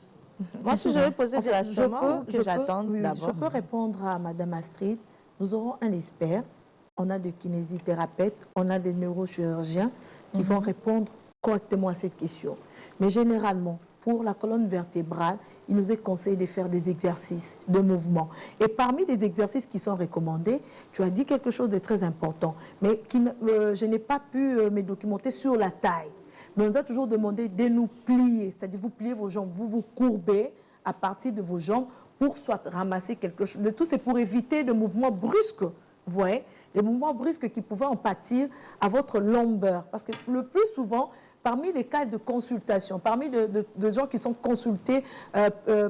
Moi, si je vais poser directement, je peux répondre à Madame Astrid. Nous aurons un expert, on a des kinésithérapeutes, on a des neurochirurgiens qui vont répondre correctement à cette question. Mais généralement, pour la colonne vertébrale, il nous est conseillé de faire des exercices de mouvement. Et parmi les exercices qui sont recommandés, tu as dit quelque chose de très important, mais je n'ai pas pu me documenter sur la taille. Mais on nous a toujours demandé de nous plier, c'est-à-dire vous pliez vos jambes, vous vous courbez à partir de vos jambes pour soit ramasser quelque chose. Le tout, c'est pour éviter de mouvements brusques, vous voyez, les mouvements brusques qui pouvaient en pâtir à votre lombaire. Parce que le plus souvent, parmi les cas de consultation, parmi de gens qui sont consultés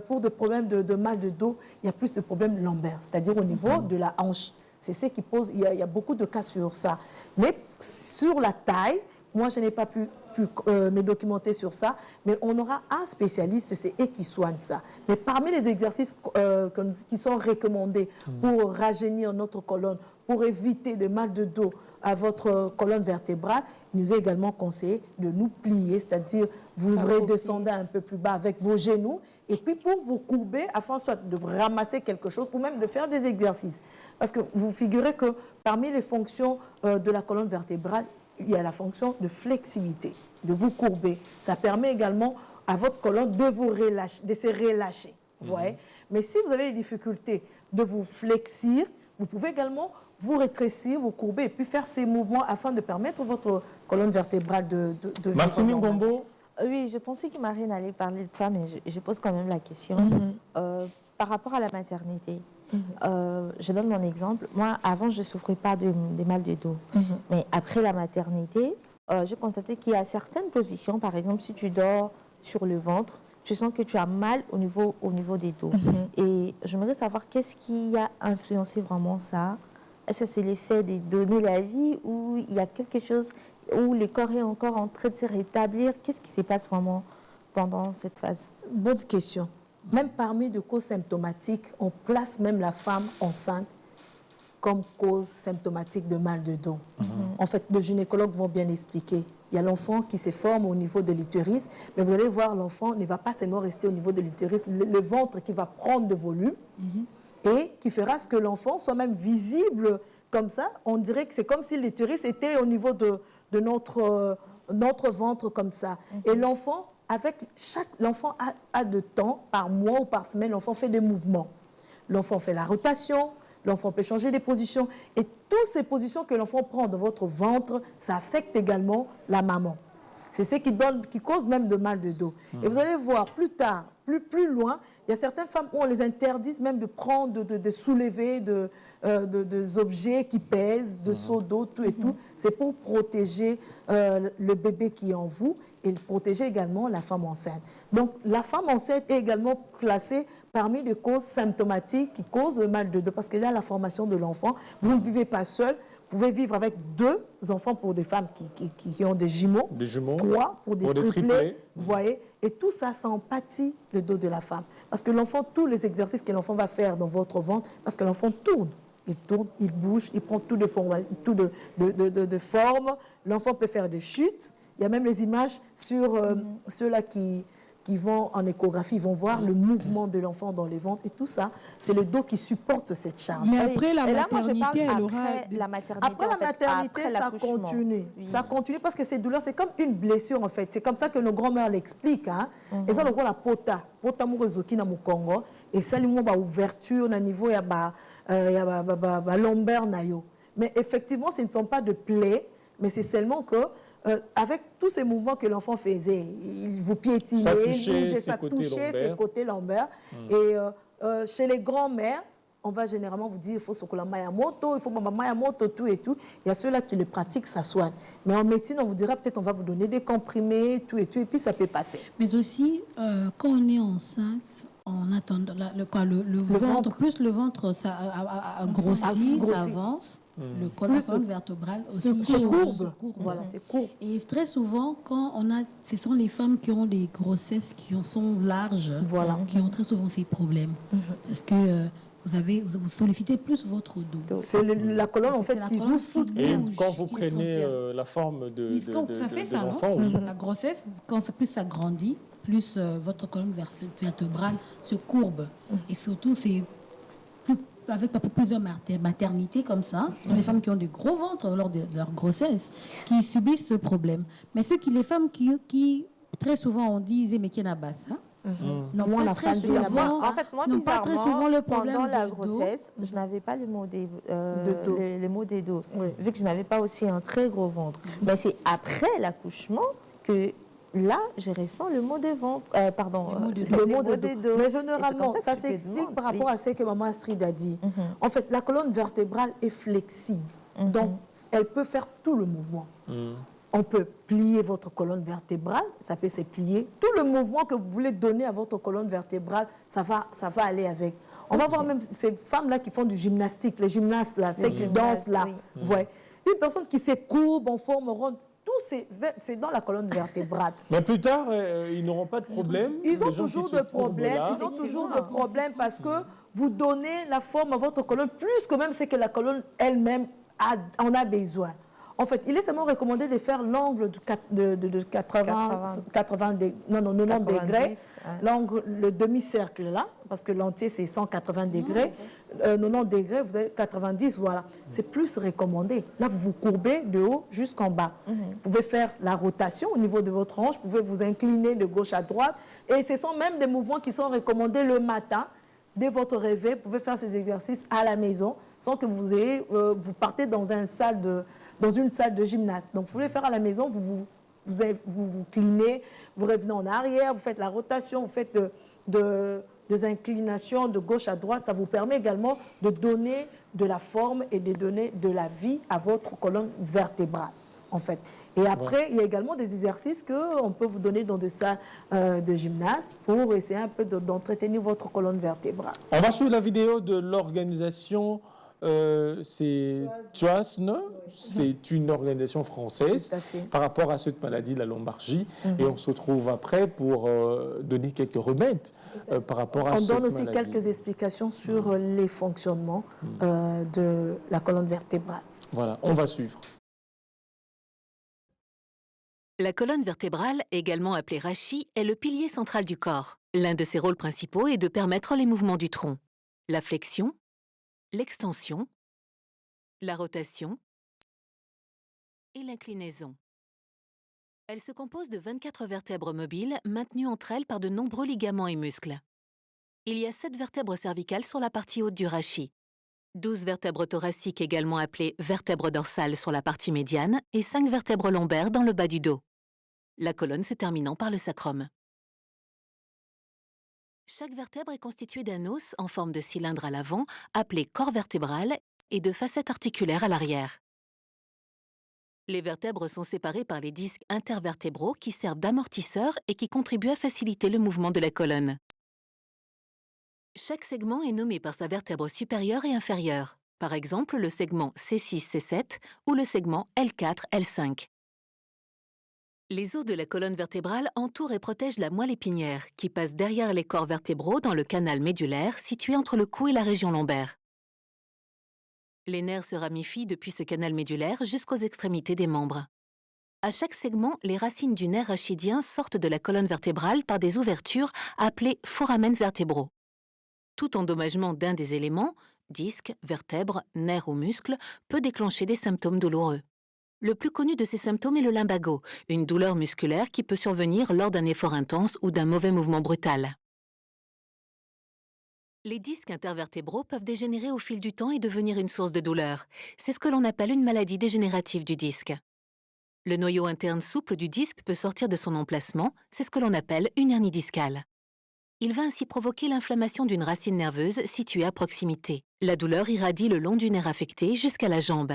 pour des problèmes de mal de dos, il y a plus de problèmes lombaires, c'est-à-dire au niveau de la hanche. C'est ce qui pose, il y a beaucoup de cas sur ça. Mais sur la taille, moi, je n'ai pas pu me documenter sur ça, mais on aura un spécialiste, c'est eux qui soigne ça. Mais parmi les exercices qui sont recommandés pour rajeunir notre colonne, pour éviter des mal de dos à votre colonne vertébrale, il nous est également conseillé de nous plier, c'est-à-dire vous redescendez un peu plus bas avec vos genoux, et puis pour vous courber, afin soit de ramasser quelque chose ou même de faire des exercices. Parce que vous figurez que parmi les fonctions de la colonne vertébrale, il y a la fonction de flexibilité, de vous courber. Ça permet également à votre colonne de vous relâcher, de se relâcher. Vous voyez? Mais si vous avez des difficultés de vous flexir, vous pouvez également vous rétrécir, vous courber et puis faire ces mouvements afin de permettre à votre colonne vertébrale de Martine Gombo. Oui, je pensais que Marine allait parler de ça, mais je pose quand même la question. Par rapport à la maternité, je donne mon exemple. Moi, avant, je ne souffrais pas des mal de dos. Mais après la maternité, j'ai constaté qu'il y a certaines positions, par exemple, si tu dors sur le ventre, tu sens que tu as mal au niveau des dos. Et j'aimerais savoir qu'est-ce qui a influencé vraiment ça. Est-ce que c'est l'effet de donner la vie ou il y a quelque chose où le corps est encore en train de se rétablir? Qu'est-ce qui se passe vraiment pendant cette phase? Bonne question. Même parmi les causes symptomatiques, on place même la femme enceinte comme cause symptomatique de mal de dos. En fait, les gynécologues vont bien l'expliquer. Il y a l'enfant qui se forme au niveau de l'utérus, mais vous allez voir, l'enfant ne va pas seulement rester au niveau de l'utérus, le ventre qui va prendre de volume et qui fera ce que l'enfant soit même visible comme ça. On dirait que c'est comme si l'utérus était au niveau de notre ventre comme ça. Et l'enfant, l'enfant a de temps, par mois ou par semaine, l'enfant fait des mouvements. L'enfant fait la rotation, l'enfant peut changer des positions. Et toutes ces positions que l'enfant prend dans votre ventre, ça affecte également la maman. C'est ce qui cause même de mal de dos. Et vous allez voir plus tard, plus loin, il y a certaines femmes où on les interdit même de prendre, de soulever des objets qui pèsent, de seaux d'eau, tout et tout. C'est pour protéger le bébé qui est en vous et protéger également la femme enceinte. Donc, la femme enceinte est également classée parmi les causes symptomatiques qui causent le mal de dos. Parce que là, la formation de l'enfant, vous ne vivez pas seul. Vous pouvez vivre avec 2 enfants pour des femmes qui ont des jumeaux. 3 pour des triplés. Vous voyez? Et tout ça, ça en pâtit le dos de la femme. Parce que l'enfant, tous les exercices que l'enfant va faire dans votre ventre, parce que l'enfant tourne. Il tourne, il bouge, il prend tout de forme. L'enfant peut faire des chutes. Il y a même les images sur ceux-là qui vont en échographie, ils vont voir le mouvement de l'enfant dans les ventres. Et tout ça, c'est le dos qui supporte cette charge. Mais après la maternité, elle aura... Après la maternité, ça continue. Oui. Ça continue parce que ces douleurs, c'est comme une blessure en fait. C'est comme ça que nos grands-mères l'expliquent. Hein? Et ça, on voit la pota. Pota mourezoki na mukongo. Et ça, il y a une ouverture au niveau, il y a lombaire. Mais effectivement, ce ne sont pas de plaies, mais c'est seulement que avec tous ces mouvements que l'enfant faisait, il vous piétinait, ça touchait ses côtés lombaires. Et chez les grands-mères, on va généralement vous dire il faut sokola mayamoto, il faut mayamoto, tout et tout. Il y a ceux-là qui le pratiquent, ça soigne. Mais en médecine, on vous dira peut-être on va vous donner des comprimés, tout et tout, et puis ça peut passer. Mais aussi, quand on est enceinte, en attendant, le ventre, plus le ventre ça a grossi, ça avance. La colonne vertébrale aussi se courbe. Voilà, c'est courbe. Et très souvent, quand ce sont les femmes qui ont des grossesses qui sont larges, qui ont très souvent ces problèmes. Parce que vous sollicitez plus votre dos. C'est la colonne en C'est fait la qui colonne vous qui soutient. Et quand vous qui prenez soutient. la forme Oui, quand ça fait ça, l'enfant, non? oui. La grossesse, plus ça grandit, plus votre colonne vertébrale se courbe. Et surtout, c'est avec plusieurs maternités comme ça, ce sont les femmes qui ont des gros ventres lors de leur grossesse qui subissent ce problème. Mais les femmes qui très souvent on dit mais qui est la basse, hein? N'ont Moi, pas la très femme dit la souvent, En fait, moi, n'ont pas très bizarrement, souvent le problème pendant la de dos. grossesse, je n'avais pas les maux dos. les maux des dos, Oui. vu que je n'avais pas aussi un très gros ventre. Mais c'est après l'accouchement que là, je ressens le mot des ventres, Le mot de des dos. dos. Mais Et c'est généralement, comme ça que tu te s'explique demandes, par rapport oui. à ce que maman Astrid a dit. En fait, la colonne vertébrale est flexible. Donc, elle peut faire tout le mouvement. On peut plier votre colonne vertébrale, ça peut se plier. Tout le mouvement que vous voulez donner à votre colonne vertébrale, ça va aller avec. On va voir même ces femmes-là qui font du gymnastique, les gymnastes là, celles qui dansent là. oui. Ouais. Une personne qui se courbe en forme ronde, tout c'est dans la colonne vertébrale. Mais plus tard, ils n'auront pas de problème. Ils ont les gens qui toujours se de courbent problèmes, là. ils ont toujours de problèmes parce que vous donnez la forme à votre colonne plus que même ce que la colonne elle-même en a besoin. En fait, il est seulement recommandé de faire l'angle de 90 degrés, l'angle, le demi-cercle là, parce que l'entier c'est 180 degrés, 90 degrés, vous avez 90, voilà. C'est plus recommandé. Là, vous vous courbez de haut jusqu'en bas. Vous pouvez faire la rotation au niveau de votre hanche, vous pouvez vous incliner de gauche à droite, et ce sont même des mouvements qui sont recommandés le matin. Dès votre réveil, vous pouvez faire ces exercices à la maison sans que vous partez dans une salle de gymnase. Donc, vous pouvez le faire à la maison, vous clinez, vous revenez en arrière, vous faites la rotation, vous faites des inclinations de gauche à droite. Ça vous permet également de donner de la forme et de donner de la vie à votre colonne vertébrale, en fait. Et après, il y a également des exercices qu'on peut vous donner dans des salles de gymnase pour essayer un peu d'entretenir votre colonne vertébrale. On va suivre la vidéo de l'organisation, c'est TRASN, c'est une organisation française Tout à fait. par rapport à cette maladie, la lombalgie. Et on se retrouve après pour donner quelques remèdes par rapport à On cette donne aussi maladie. quelques explications sur les fonctionnements de la colonne vertébrale. Voilà, on va suivre. La colonne vertébrale, également appelée rachis, est le pilier central du corps. L'un de ses rôles principaux est de permettre les mouvements du tronc, la flexion, l'extension, la rotation et l'inclinaison. Elle se compose de 24 vertèbres mobiles maintenues entre elles par de nombreux ligaments et muscles. Il y a 7 vertèbres cervicales sur la partie haute du rachis, 12 vertèbres thoraciques également appelées vertèbres dorsales sur la partie médiane et 5 vertèbres lombaires dans le bas du dos. La colonne se terminant par le sacrum. Chaque vertèbre est constituée d'un os en forme de cylindre à l'avant, appelé corps vertébral, et de facettes articulaires à l'arrière. Les vertèbres sont séparées par les disques intervertébraux qui servent d'amortisseurs et qui contribuent à faciliter le mouvement de la colonne. Chaque segment est nommé par sa vertèbre supérieure et inférieure, par exemple le segment C6-C7 ou le segment L4-L5. Les os de la colonne vertébrale entourent et protègent la moelle épinière, qui passe derrière les corps vertébraux dans le canal médulaire situé entre le cou et la région lombaire. Les nerfs se ramifient depuis ce canal médulaire jusqu'aux extrémités des membres. À chaque segment, les racines du nerf rachidien sortent de la colonne vertébrale par des ouvertures appelées foramen vertébraux. Tout endommagement d'un des éléments, disque, vertèbre, nerf ou muscle, peut déclencher des symptômes douloureux. Le plus connu de ces symptômes est le lumbago, une douleur musculaire qui peut survenir lors d'un effort intense ou d'un mauvais mouvement brutal. Les disques intervertébraux peuvent dégénérer au fil du temps et devenir une source de douleur. C'est ce que l'on appelle une maladie dégénérative du disque. Le noyau interne souple du disque peut sortir de son emplacement, c'est ce que l'on appelle une hernie discale. Il va ainsi provoquer l'inflammation d'une racine nerveuse située à proximité. La douleur irradie le long du nerf affecté jusqu'à la jambe.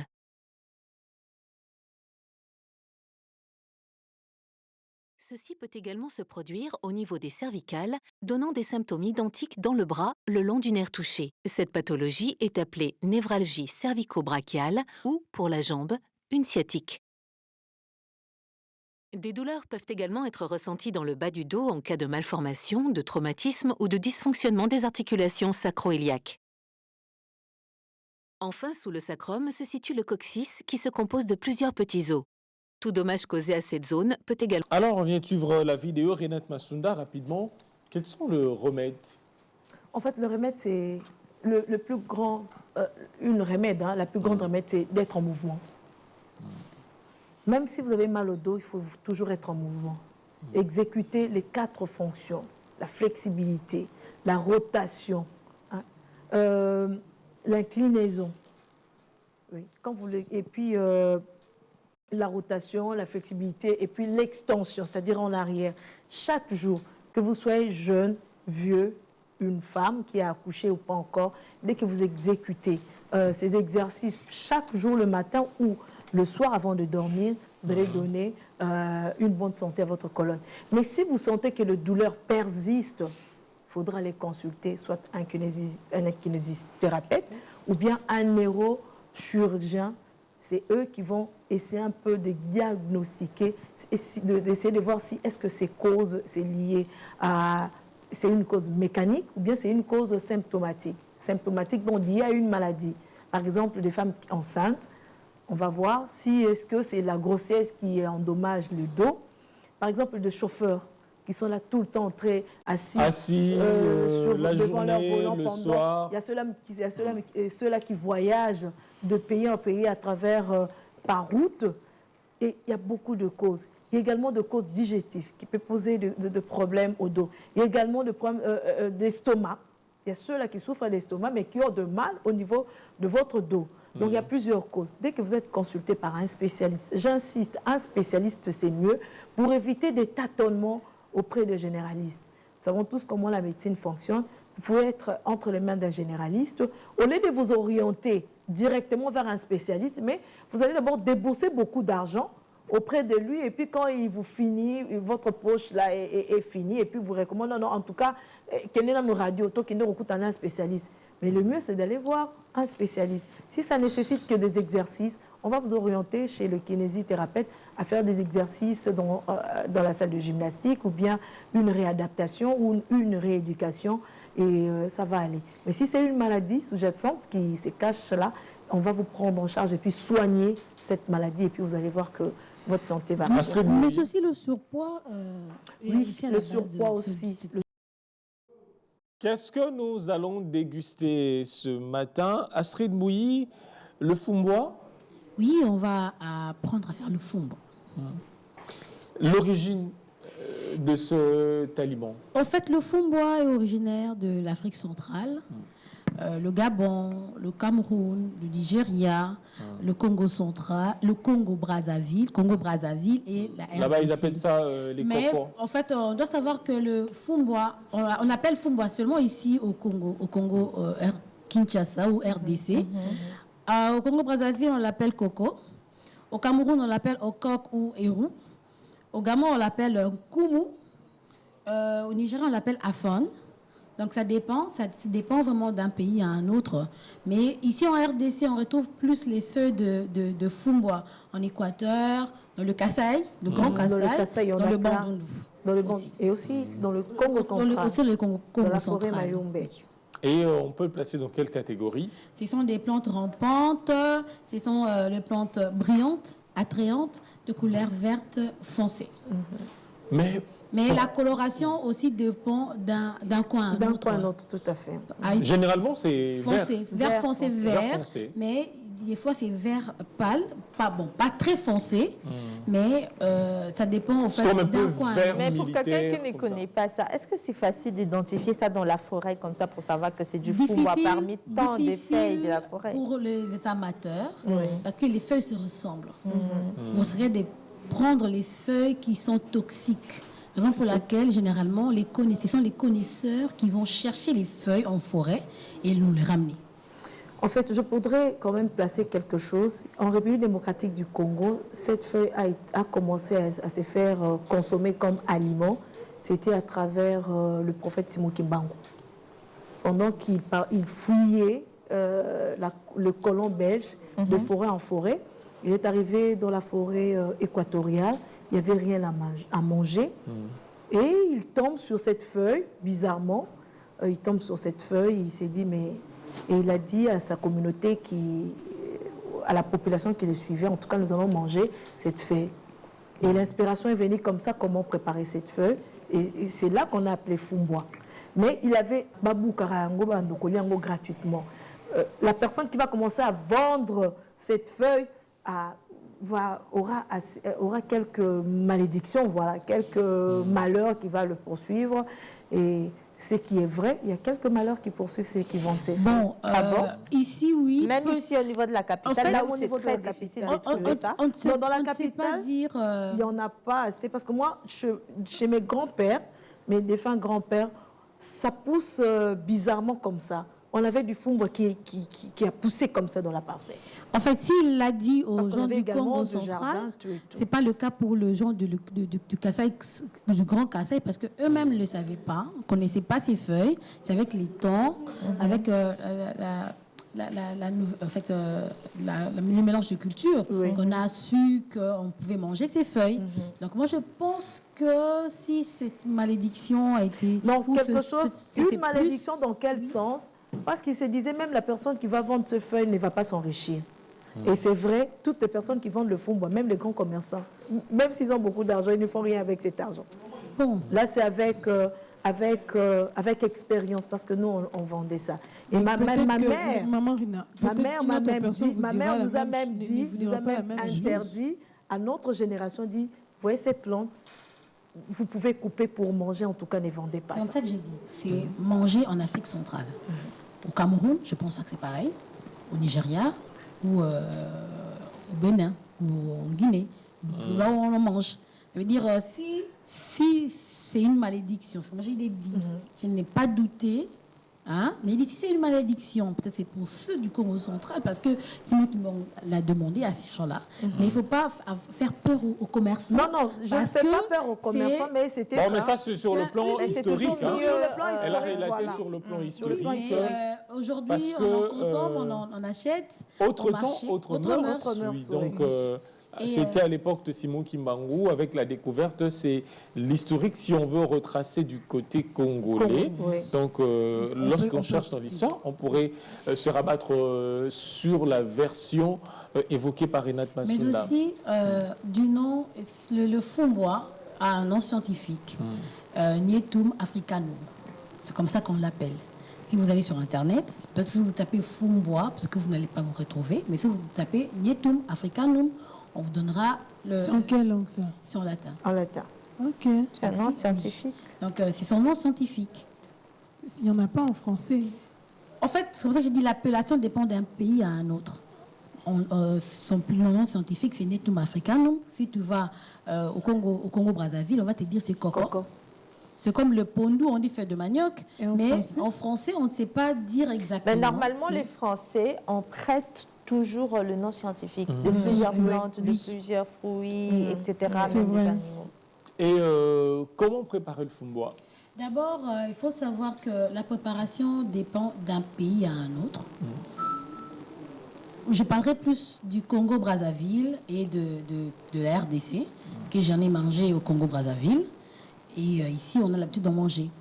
Ceci peut également se produire au niveau des cervicales, donnant des symptômes identiques dans le bras le long du nerf touché. Cette pathologie est appelée névralgie cervico-brachiale ou, pour la jambe, une sciatique. Des douleurs peuvent également être ressenties dans le bas du dos en cas de malformation, de traumatisme ou de dysfonctionnement des articulations sacro-iliaques. Enfin, sous le sacrum se situe le coccyx qui se compose de plusieurs petits os. Tout dommage causé à cette zone peut également... Alors, on vient de suivre la vidéo. Renate Massounda, rapidement, quels sont les remèdes? En fait, le remède, c'est le plus grand... la plus grande remède, c'est d'être en mouvement. Même si vous avez mal au dos, il faut toujours être en mouvement. Exécuter les 4 fonctions. La flexibilité, la rotation, l'inclinaison. Oui. Et puis, la rotation, la flexibilité et puis l'extension, c'est-à-dire en arrière. Chaque jour, que vous soyez jeune, vieux, une femme qui a accouché ou pas encore, dès que vous exécutez ces exercices chaque jour le matin ou le soir avant de dormir, vous allez donner une bonne santé à votre colonne. Mais si vous sentez que la douleur persiste, il faudra aller consulter soit un kinésithérapeute ou bien un neurochirurgien. C'est eux qui vont essayer un peu de diagnostiquer, d'essayer de voir si est-ce que ces causes, c'est lié à... C'est une cause mécanique ou bien c'est une cause symptomatique. Symptomatique, donc liée à une maladie. Par exemple, des femmes enceintes, on va voir si est-ce que c'est la grossesse qui endommage le dos. Par exemple, des chauffeurs qui sont là tout le temps très assis la devant leur journée, volant le pendant. soir. Il y a ceux-là qui voyagent de pays en pays à travers par route. Et il y a beaucoup de causes. Il y a également des causes digestives qui peuvent poser de problèmes au dos. Il y a également des problèmes d'estomac. Il y a ceux-là qui souffrent d'estomac, mais qui ont de mal au niveau de votre dos. Donc, il y a plusieurs causes. Dès que vous êtes consulté par un spécialiste, j'insiste, un spécialiste, c'est mieux pour éviter des tâtonnements auprès de généralistes. Nous savons tous comment la médecine fonctionne. Vous pouvez être entre les mains d'un généraliste. Au lieu de vous orienter directement vers un spécialiste, mais vous allez d'abord débourser beaucoup d'argent auprès de lui, et puis quand il vous finit, votre poche là est finie, et puis vous recommande, non, en tout cas, qu'il est dans nos radios, qu'il ne recoute un spécialiste. Mais le mieux, c'est d'aller voir un spécialiste. Si ça nécessite que des exercices, on va vous orienter chez le kinésithérapeute à faire des exercices dans la salle de gymnastique, ou bien une réadaptation ou une rééducation, et ça va aller. Mais si c'est une maladie sous-jacente qui se cache là, on va vous prendre en charge et puis soigner cette maladie, et puis vous allez voir que votre santé va bien. Mais aussi le surpoids. Oui, le surpoids aussi. Qu'est-ce que nous allons déguster ce matin? Astrid Mouilly, le fumbois? Oui, on va apprendre à faire le fumbois. L'origine de cet aliment? En fait, le fumbois est originaire de l'Afrique centrale. Le Gabon, le Cameroun, le Nigeria, le Congo central, le Congo-Brazzaville et la RDC. Là-bas, ils appellent ça les cocos. En fait, on doit savoir que le fumbois, on appelle fumbois seulement ici au Congo Kinshasa ou RDC. Au Congo-Brazzaville, on l'appelle coco. Au Cameroun, on l'appelle okok ou eru. Au Gabon, on l'appelle kumu. Au Nigeria, on l'appelle afon. Donc ça dépend vraiment d'un pays à un autre. Mais ici en RDC, on retrouve plus les feuilles de fumbois en Équateur, dans le Kasaï, le Grand Kasaï, dans le Bandundu. Et aussi dans le Congo central, aussi le Congo dans la central. forêt Mayombe. Et on peut le placer dans quelle catégorie? Ce sont des plantes rampantes, ce sont les plantes brillantes, attrayantes, de couleur verte foncée. Mais la coloration aussi dépend d'un coin à un autre. D'un coin à un autre, tout à fait. Généralement, c'est vert foncé, mais des fois c'est vert pâle, pas très foncé, mais ça dépend en fait d'un coin. Mais pour quelqu'un qui ne connaît pas ça, est-ce que c'est facile d'identifier ça dans la forêt comme ça pour savoir que c'est du fumbois parmi tant de feuilles de la forêt? Pour les amateurs, parce que les feuilles se ressemblent. Vous serez de prendre les feuilles qui sont toxiques. Raison pour laquelle, généralement, ce sont les connaisseurs qui vont chercher les feuilles en forêt et nous les ramener. En fait, je voudrais quand même placer quelque chose. En République démocratique du Congo, cette feuille a commencé à se faire consommer comme aliment. C'était à travers le prophète Simon Kimbangu. Pendant qu'il fouillait le colon belge de forêt en forêt, il est arrivé dans la forêt équatoriale. Il n'y avait rien à manger. Et il tombe sur cette feuille, bizarrement. Il tombe sur cette feuille, il s'est dit, mais Et il a dit à sa communauté, à la population qui le suivait, en tout cas, nous allons manger cette feuille. Et l'inspiration est venue comme ça, comment préparer cette feuille. Et c'est là qu'on a appelé Fumboa. Mais il avait Babou Karayango, Bandokoliango gratuitement. La personne qui va commencer à vendre cette feuille aura quelques malédictions, voilà, quelques malheurs qui vont le poursuivre. Et ce qui est vrai, il y a quelques malheurs qui poursuivent ceux qui vendent ces feuilles. Ici, oui. Même ici, au niveau de la capitale, en fait, là au où niveau c'est de la très difficile capitale, de trouver ça. dans la on ne sait capitale, pas dire... il n'y en a pas assez. Parce que moi, chez mes grands-pères, mes défunts grands-pères, ça pousse bizarrement comme ça. On avait du fumboa qui a poussé comme ça dans la parcelle. En fait, s'il l'a dit aux Parce qu'on gens avait du également Congo du central, jardin, tout et tout. ce n'est pas le cas pour les gens du Kasaï, du Grand Kasaï, parce qu'eux-mêmes ne le savaient pas, ne connaissaient pas ces feuilles. C'est avec les temps, avec le mélange de culture, qu'on a su qu'on pouvait manger ces feuilles. Donc moi, je pense que si cette malédiction a été... Non, quelque chose, une malédiction dans quel sens? Parce qu'il se disait, même la personne qui va vendre ce feuille ne va pas s'enrichir. Et c'est vrai, toutes les personnes qui vendent le fumboa, même les grands commerçants, même s'ils ont beaucoup d'argent, ils ne font rien avec cet argent. Bon. Là, c'est avec expérience, parce que nous, on vendait ça. Et ma mère nous a même interdit à notre génération, dit, voyez cette plante, vous pouvez couper pour manger, en tout cas, ne vendez pas ça. C'est comme ça que j'ai dit, c'est manger en Afrique centrale. Au Cameroun, je pense pas que c'est pareil. Au Nigeria ou au Bénin ou en Guinée, là où on en mange. Ça veut dire, si c'est une malédiction, c'est comme je l'ai dit, je n'ai pas douté. Hein? Mais si c'est une malédiction, peut-être c'est pour ceux du Congo central, parce que c'est moi qui l'a demandé à ces gens-là. Mais il ne faut pas faire peur aux commerçants. Non, je ne fais pas peur aux commerçants, mais c'était mais ça, c'est sur le plan historique. Elle a relaté sur le plan historique. Aujourd'hui, on en consomme, on achète. Autre mœurs. Donc, c'était à l'époque de Simon Kimbangu, avec la découverte, c'est l'historique, si on veut retracer du côté congolais. Donc, lorsqu'on cherche dans l'histoire, on pourrait se rabattre sur la version évoquée par Renat Massounda. Mais aussi, du nom, le fumboa a un nom scientifique, Nietum africanum. C'est comme ça qu'on l'appelle. Si vous allez sur Internet, peut-être que vous tapez fumboa, parce que vous n'allez pas vous retrouver, mais si vous tapez Nietum africanum, on vous donnera le... C'est en quelle langue ça? C'est en latin. En latin. Ok. C'est un nom scientifique. Donc, c'est son nom scientifique. Il n'y en a pas en français. En fait, c'est pour ça que j'ai dit l'appellation dépend d'un pays à un autre. Son nom scientifique, c'est Nietum africanum. Si tu vas au Congo-Brazzaville, on va te dire c'est coco. C'est comme le pondou, on dit feuille de manioc. Mais en français, on ne sait pas dire exactement. Mais normalement, les Français, on prête toujours le nom scientifique de plusieurs plantes, de plusieurs fruits, etc. Même des animaux. Et comment préparer le fumboa? D'abord, il faut savoir que la préparation dépend d'un pays à un autre. Je parlerai plus du Congo-Brazzaville et de la RDC, parce que j'en ai mangé au Congo-Brazzaville. Et ici, on a l'habitude d'en manger.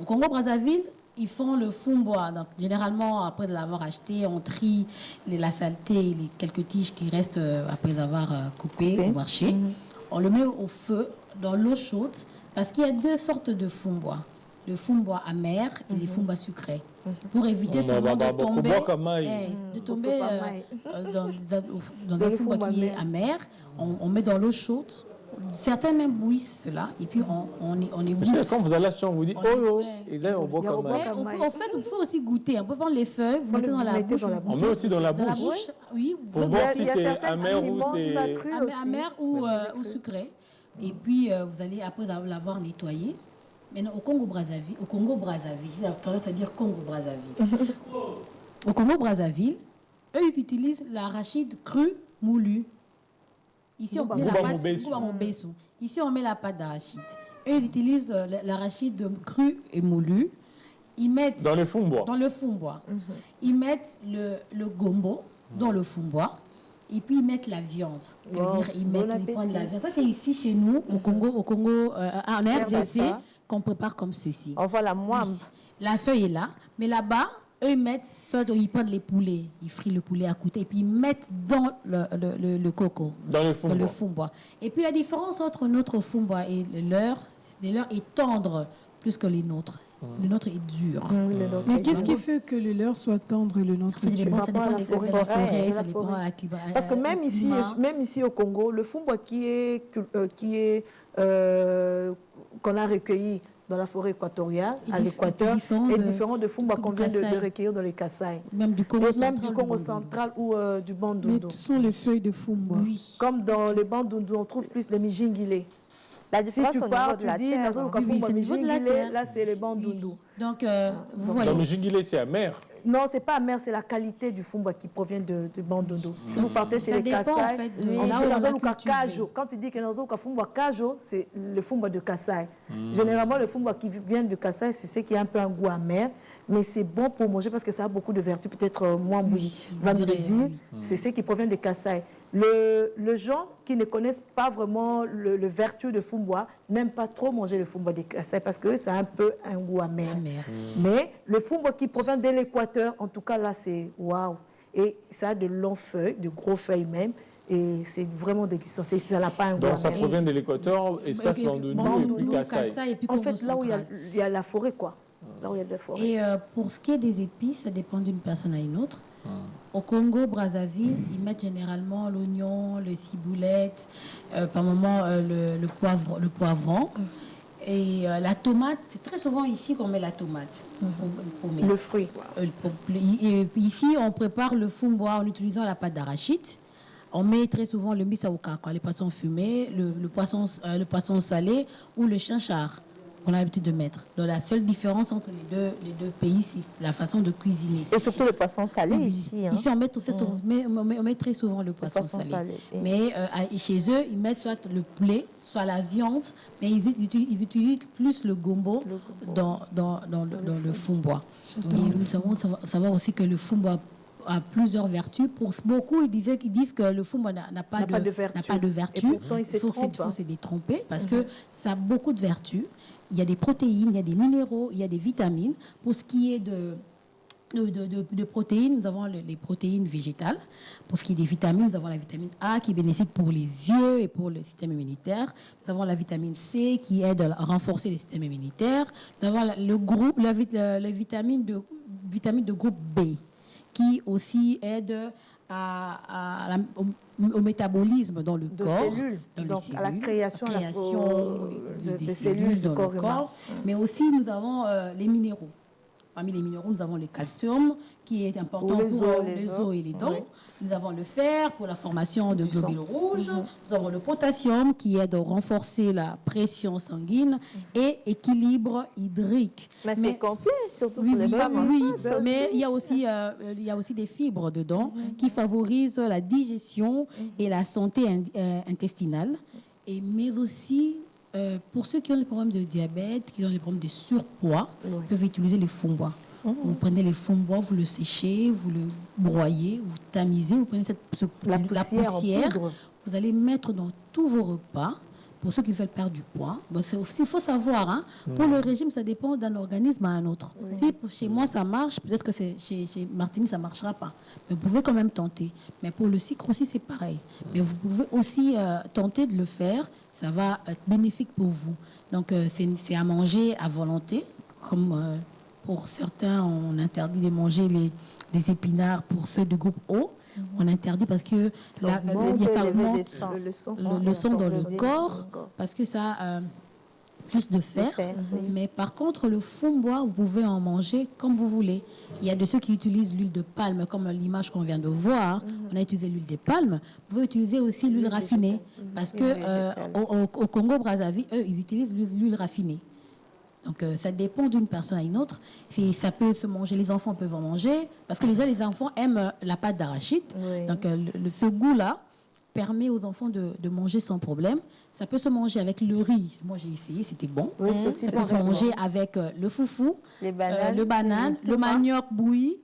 Au Congo-Brazzaville, ils font le fumboa. Donc, généralement, après de l'avoir acheté, on trie la saleté, les quelques tiges qui restent après avoir coupé au marché. On le met au feu, dans l'eau chaude, parce qu'il y a deux sortes de fumboa. Le fumboa amer et les fumboa sucrés. Pour éviter souvent de tomber dans le fumboa qui est amer, on met dans l'eau chaude. Certains même bouillissent cela et puis on ébouille. Quand vous allez acheter, on vous dit oh, ils ont au bois comme en fait, on peut aussi goûter. On peut prendre les feuilles, vous mettez dans la bouche. On met aussi dans la bouche. Oui. Pour voir si c'est amer ou c'est amer ou sucré. Et puis vous allez après l'avoir nettoyé. Maintenant au Congo-Brazzaville, j'ai tendance à dire Congo-Brazzaville. Au Congo-Brazzaville, eux ils utilisent l'arachide cru moulu. Ici, on met la pâte Ici, on met la pâte d'arachide. Eux, ils utilisent l'arachide cru et moulu. Ils mettent... Dans le fumboa. Ils mettent le gombo dans le fumboa. Et puis, ils mettent la viande. C'est-à-dire, ils prennent la viande. Ça, c'est ici, chez nous, au Congo en RDC, qu'on prépare comme ceci. On voit la moine. La feuille est là. Mais là-bas, eux, ils mettent, soit ils prennent les poulets, ils frient le poulet à côté, et puis ils mettent dans le coco. Dans le fumbois. Dans le fumbois. Et puis la différence entre notre fumbois et le leur est tendre plus que les nôtres. Le nôtre est dur. Mais qu'est-ce qui fait que le leur soit tendre et le nôtre Ça dépend par rapport à la des forêt. forêts, Ouais, ça la dépend forêt. à qui va. Parce que même ici au Congo, le fumbois qu'on a recueilli dans la forêt équatoriale, à l'équateur, est différent de fumbois qu'on vient de recueillir dans les Kasaï. Même du Congo central. Même du Congo central ou du Bandundu. Mais ce sont les feuilles de fumbois. Oui. Comme dans les Bandundu, on trouve plus les mijingilés. La Si différence tu au niveau pars, de tu la dis, terre. c'est au niveau de la terre. là c'est les Bandundu. Donc, vous voyez. Dans le jungilé, c'est amer. Non, c'est pas amer, c'est la qualité du fumbois qui provient de Bandundu. Si vous partez chez Ça les dépend, Kasaï, en fait, de on là dit où on dans a un cas cultivé. Kajo. Quand tu dis que dans un cas fumbois Kajo, c'est le fumbois de Kasaï. Généralement, le fumbois qui vient de Kasaï, c'est ce qui a un peu un goût amer, mais c'est bon pour manger parce que ça a beaucoup de vertus. Peut-être moi, va me le dire. C'est ce qui provient de Kasaï. Le gens qui ne connaissent pas vraiment le vertu de fumbois n'aiment pas trop manger le fumbois de Kasaï parce que ça a un peu un goût amer. Mais le fumbois qui provient de l'équateur, en tout cas là, c'est waouh. Et ça a de longues feuilles, de gros feuilles même. Et c'est vraiment délicieux. Ça n'a pas un goût Donc ça amer. provient de l'équateur, espace Bandundu et puis Kasaï. Et puis En Congo fait, là où central. il y a la forêt, quoi. Là où il y a de la forêt. Et pour ce qui est des épices, ça dépend d'une personne à une autre. Au Congo, Brazzaville, ils mettent généralement l'oignon, le ciboulette, par moment le poivron. Et la tomate, c'est très souvent ici qu'on met la tomate. Le fruit. Et ici, on prépare le fumbois en utilisant la pâte d'arachide. On met très souvent le missaoka, les poissons fumés, le poisson salé ou le chinchard qu'on a l'habitude de mettre. Donc la seule différence entre les deux pays, c'est la façon de cuisiner. Et surtout le poisson salé ici. Hein. Ici, on met très souvent le poisson salé. Mais chez eux, ils mettent soit le poulet, soit la viande, mais ils utilisent plus le gombo dans le fumbois. Et nous savons savoir aussi que le fumbois a plusieurs vertus. Pour beaucoup, ils disent que le fumbois n'a pas de vertu. Il faut se détromper parce que ça a beaucoup de vertus. Il y a des protéines, il y a des minéraux, il y a des vitamines. Pour ce qui est de protéines, nous avons les protéines végétales. Pour ce qui est des vitamines, nous avons la vitamine A qui est bénéfique pour les yeux et pour le système immunitaire. Nous avons la vitamine C qui aide à renforcer le système immunitaire. Nous avons la vitamine de groupe B qui aussi aide au métabolisme dans le corps, donc à la création des cellules dans le corps. Mais aussi, nous avons les minéraux. Parmi les minéraux, nous avons le calcium, qui est important pour les os et les dents. Oui. Nous avons le fer pour la formation de globules rouges. Nous avons le potassium, qui aide à renforcer la pression sanguine et équilibre hydrique. Mais c'est complet, surtout pour les femmes. Oui, mais il y a aussi des fibres dedans qui favorisent la digestion et la santé intestinale. Mais aussi, pour ceux qui ont des problèmes de diabète, qui ont des problèmes de surpoids, peuvent utiliser les fumbois. Vous prenez les fumbois, vous le séchez, vous le broyez, vous tamisez, vous prenez la poussière, vous allez mettre dans tous vos repas. Pour ceux qui veulent perdre du poids, il faut savoir, pour le régime, ça dépend d'un organisme à un autre. Si chez moi ça marche, peut-être que chez Martini ça ne marchera pas. Mais vous pouvez quand même tenter. Mais pour le sucre aussi, c'est pareil. Mais vous pouvez aussi tenter de le faire. Ça va être bénéfique pour vous. Donc, c'est à manger à volonté. Comme pour certains, on interdit de manger les épinards pour ceux du groupe O. On interdit parce que ça augmente le sang dans le corps, parce que ça a plus de fer. Mais par contre, le fumbois, vous pouvez en manger comme vous voulez. Il y a de ceux qui utilisent l'huile de palme, comme l'image qu'on vient de voir. On a utilisé l'huile de palme. Vous pouvez utiliser aussi l'huile raffinée, parce que au Congo-Brazzaville, eux, ils utilisent l'huile raffinée. Donc, ça dépend d'une personne à une autre. Ça peut se manger, les enfants peuvent en manger, parce que les enfants aiment la pâte d'arachide. Donc, ce goût-là permet aux enfants de manger sans problème. Ça peut se manger avec le riz. Moi, j'ai essayé, c'était bon. Ça peut se manger avec le foufou, le banane, le manioc bouilli,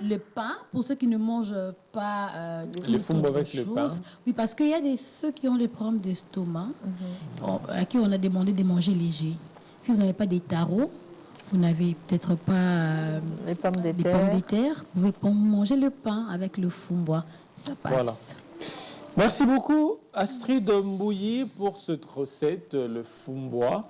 le pain, pour ceux qui ne mangent pas le fumbois avec le pain. Oui, parce qu'il y a ceux qui ont des problèmes d'estomac, à qui on a demandé de manger léger. Si vous n'avez pas des tarots, vous n'avez peut-être pas les pommes de des terre. pommes de terre, vous pouvez manger le pain avec le fumbois. Ça passe. Voilà. Merci beaucoup Astrid Mbouyi pour cette recette, le fumbois,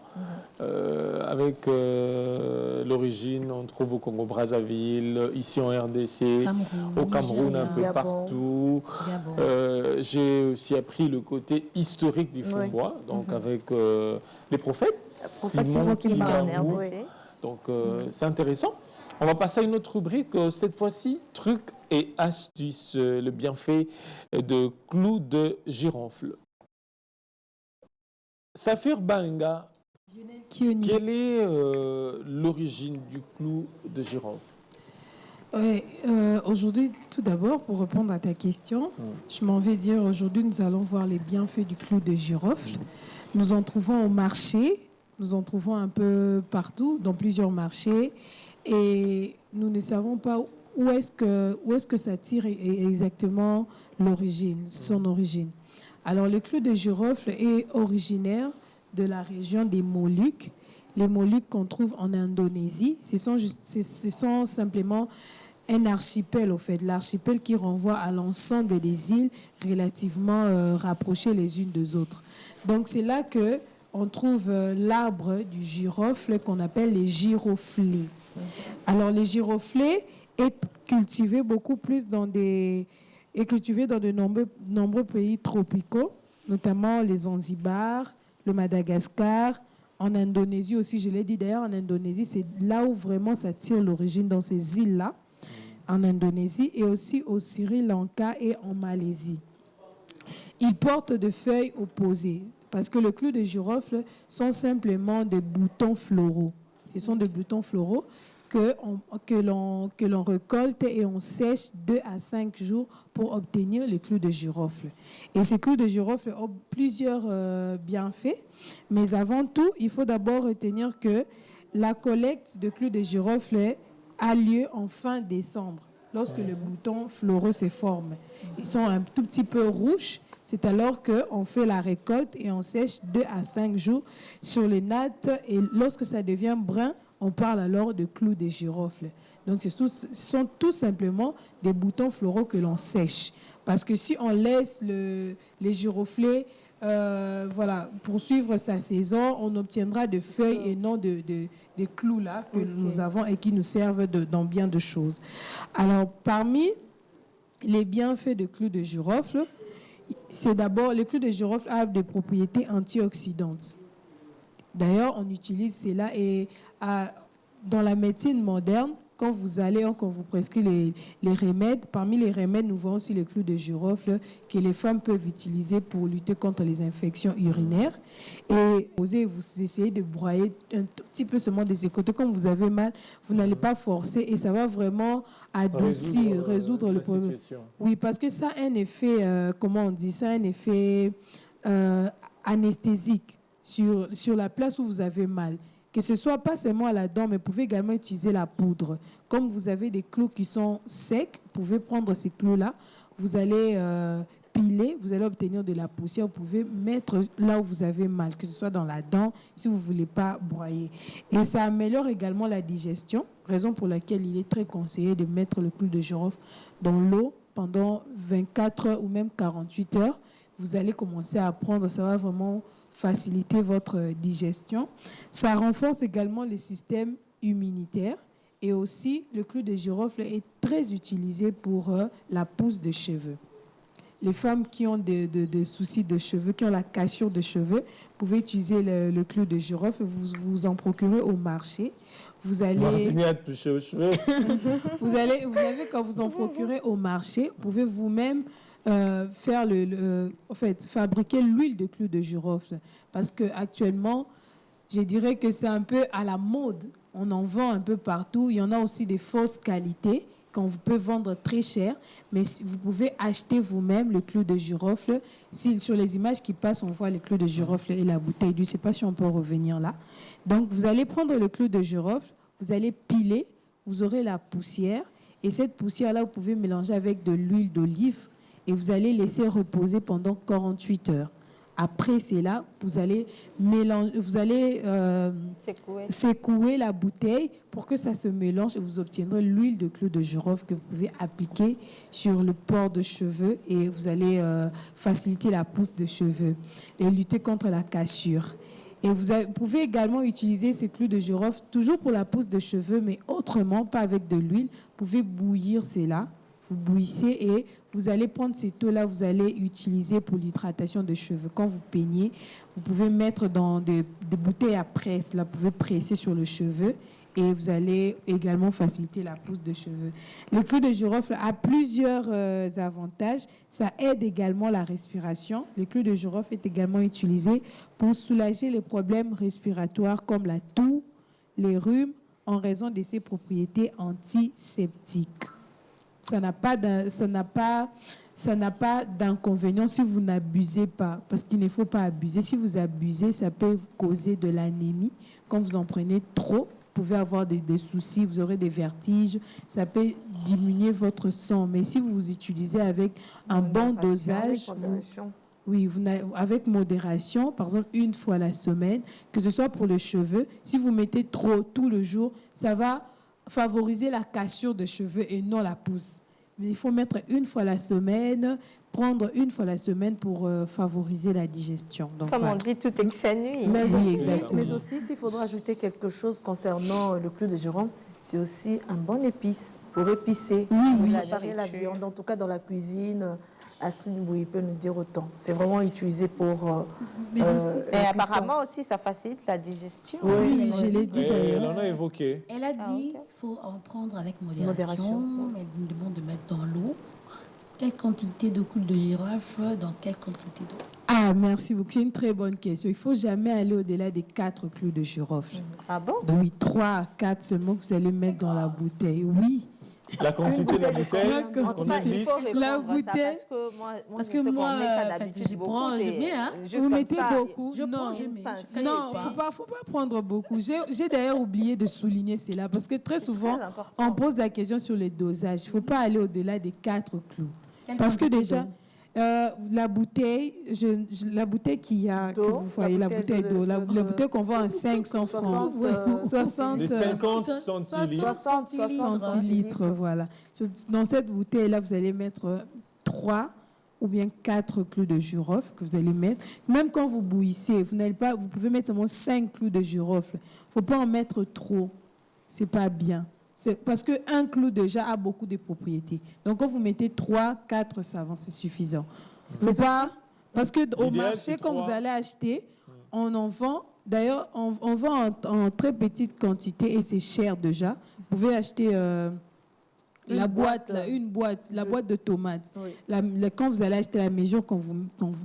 avec l'origine, on trouve au Congo-Brazzaville, ici en RDC, Cameroun, au Cameroun, Nigeria, un peu Gabon. partout. Gabon. J'ai aussi appris le côté historique du fumbois, donc avec les prophètes, Simon Kimba en Kimbangu. RDC. Donc c'est intéressant. On va passer à une autre rubrique, cette fois-ci, trucs et astuces, le bienfait de clous de girofle. Saphir Banga, Kioni. quelle est l'origine du clou de girofle? Ouais, aujourd'hui, tout d'abord, pour répondre à ta question, je m'en vais dire aujourd'hui, nous allons voir les bienfaits du clou de girofle. Nous en trouvons au marché, nous en trouvons un peu partout, dans plusieurs marchés, et nous ne savons pas où est-ce que ça tire exactement l'origine, son origine. Alors, le clou de girofle est originaire de la région des Moluques. Les Moluques qu'on trouve en Indonésie, ce sont simplement un archipel, au fait, l'archipel qui renvoie à l'ensemble des îles relativement rapprochées les unes des autres. Donc, c'est là que on trouve l'arbre du girofle qu'on appelle les giroflées. Alors, les giroflées est cultivé beaucoup plus dans de nombreux pays tropicaux, notamment les Zanzibar, le Madagascar, en Indonésie aussi, je l'ai dit d'ailleurs, en Indonésie, c'est là où vraiment ça tire l'origine, dans ces îles-là, en Indonésie, et aussi au Sri Lanka et en Malaisie. Ils portent de feuilles opposées, parce que le clou de girofle sont simplement des boutons floraux. Ce sont des boutons floraux que l'on récolte et on sèche 2 à 5 jours pour obtenir les clous de girofle. Et ces clous de girofle ont plusieurs bienfaits, mais avant tout, il faut d'abord retenir que la collecte de clous de girofle a lieu en fin décembre, lorsque les boutons floraux se forment. Ils sont un tout petit peu rouges. C'est alors qu'on fait la récolte et on sèche 2 à 5 jours sur les nattes. Et lorsque ça devient brun, on parle alors de clous de girofle. Donc, ce sont tout simplement des boutons floraux que l'on sèche. Parce que si on laisse les giroflées poursuivre sa saison, on obtiendra des feuilles et non des clous là que nous avons et qui nous servent dans bien de choses. Alors, parmi les bienfaits de clous de girofle, c'est d'abord, le clou de girofle a des propriétés antioxydantes. D'ailleurs, on utilise cela et dans la médecine moderne, quand vous prescrit les remèdes, parmi les remèdes, nous voyons aussi les clous de girofle que les femmes peuvent utiliser pour lutter contre les infections urinaires. Et vous essayez de broyer un tout petit peu seulement des côtés. Quand vous avez mal, vous n'allez pas forcer et ça va vraiment adoucir, résoudre le problème. Oui, parce que ça a un effet, ça a un effet anesthésique sur la place où vous avez mal. Que ce soit pas seulement à la dent, mais vous pouvez également utiliser la poudre. Comme vous avez des clous qui sont secs, vous pouvez prendre ces clous-là, vous allez piler, vous allez obtenir de la poussière, vous pouvez mettre là où vous avez mal, que ce soit dans la dent, si vous ne voulez pas broyer. Et ça améliore également la digestion, raison pour laquelle il est très conseillé de mettre le clou de girofle dans l'eau pendant 24 heures ou même 48 heures. Vous allez commencer à prendre, ça va vraiment faciliter votre digestion. Ça renforce également le système immunitaire et aussi le clou de girofle est très utilisé pour la pousse de cheveux. Les femmes qui ont des soucis de cheveux, qui ont la cassure de cheveux, vous pouvez utiliser le clou de girofle, vous en procurez au marché. Vous allez toucher aux cheveux. vous avez quand vous en procurez au marché, vous pouvez vous-même fabriquer l'huile de clou de girofle. Parce qu'actuellement, je dirais que c'est un peu à la mode. On en vend un peu partout. Il y en a aussi des fausses qualités qu'on peut vendre très cher. Mais vous pouvez acheter vous-même le clou de girofle. Sur les images qui passent, on voit le clou de girofle et la bouteille d'huile. Je ne sais pas si on peut revenir là. Donc, vous allez prendre le clou de girofle, vous allez piler, vous aurez la poussière. Et cette poussière-là, vous pouvez mélanger avec de l'huile d'olive et vous allez laisser reposer pendant 48 heures. Après cela, vous allez secouer la bouteille pour que ça se mélange et vous obtiendrez l'huile de clou de girofle que vous pouvez appliquer sur le port de cheveux et vous allez faciliter la pousse de cheveux et lutter contre la cassure. Et vous pouvez également utiliser ces clous de girofle toujours pour la pousse de cheveux, mais autrement, pas avec de l'huile. Vous pouvez bouillir cela. Vous bouillissez et vous allez prendre ces taux-là, vous allez utiliser pour l'hydratation de cheveux. Quand vous peignez, vous pouvez mettre dans des bouteilles à presse. Là, vous pouvez presser sur le cheveu et vous allez également faciliter la pousse de cheveux. Le clou de girofle a plusieurs avantages. Ça aide également la respiration. Le clou de girofle est également utilisé pour soulager les problèmes respiratoires comme la toux, les rhumes, en raison de ses propriétés antiseptiques. Ça n'a pas d'inconvénient si vous n'abusez pas, parce qu'il ne faut pas abuser. Si vous abusez, ça peut vous causer de l'anémie. Quand vous en prenez trop, vous pouvez avoir des soucis, vous aurez des vertiges, ça peut diminuer votre sang. Mais si vous utilisez avec un bon dosage, avec modération, par exemple une fois la semaine, que ce soit pour les cheveux, si vous mettez trop tout le jour, ça va favoriser la cassure de cheveux et non la pousse. Mais il faut mettre une fois la semaine, prendre une fois la semaine pour favoriser la digestion. Donc, comme on dit, tout excès nuit. Mais aussi, s'il faudra ajouter quelque chose concernant le clou de girofle, c'est aussi un bon épice pour épicer, préparer la viande, en tout cas dans la cuisine. Astrid Mbouy peut nous dire autant. C'est vraiment utilisé pour... mais apparemment aussi, ça facilite la digestion. Oui, je l'ai dit d'ailleurs. Elle en a évoqué. Elle a dit qu'il faut en prendre avec modération. Elle nous demande de mettre dans l'eau. Quelle quantité de clou de girofle dans quelle quantité d'eau? Ah, merci beaucoup. C'est une très bonne question. Il ne faut jamais aller au-delà des 4 clous de girofle. Ah bon? Oui, 3 à 4 seulement que vous allez mettre dans la bouteille. Oui. La quantité de la bouteille, la bouteille. Parce que moi, je prends, je mets. Hein. Vous mettez beaucoup. Je prends, je mets. Non, il ne faut pas prendre beaucoup. J'ai d'ailleurs oublié de souligner cela parce que très souvent, on pose la question sur les dosages. Il ne faut pas aller au-delà des 4 clous. Parce que déjà, la bouteille que vous voyez, la bouteille d'eau, la bouteille qu'on vend à 500 francs, 60 centilitres, voilà. Dans cette bouteille-là, vous allez mettre 3 ou bien 4 clous de girofle que vous allez mettre. Même quand vous bouillissez, vous pouvez mettre seulement 5 clous de girofle. Il ne faut pas en mettre trop. Ce n'est pas bien. C'est parce qu'un clou déjà a beaucoup de propriétés. Donc, quand vous mettez 3, 4 savants, c'est suffisant. Parce qu'au marché, quand vous allez acheter, on en vend. D'ailleurs, on vend en très petite quantité et c'est cher déjà. Vous pouvez acheter la boîte de tomates. Oui. Quand vous allez acheter la mesure qu'on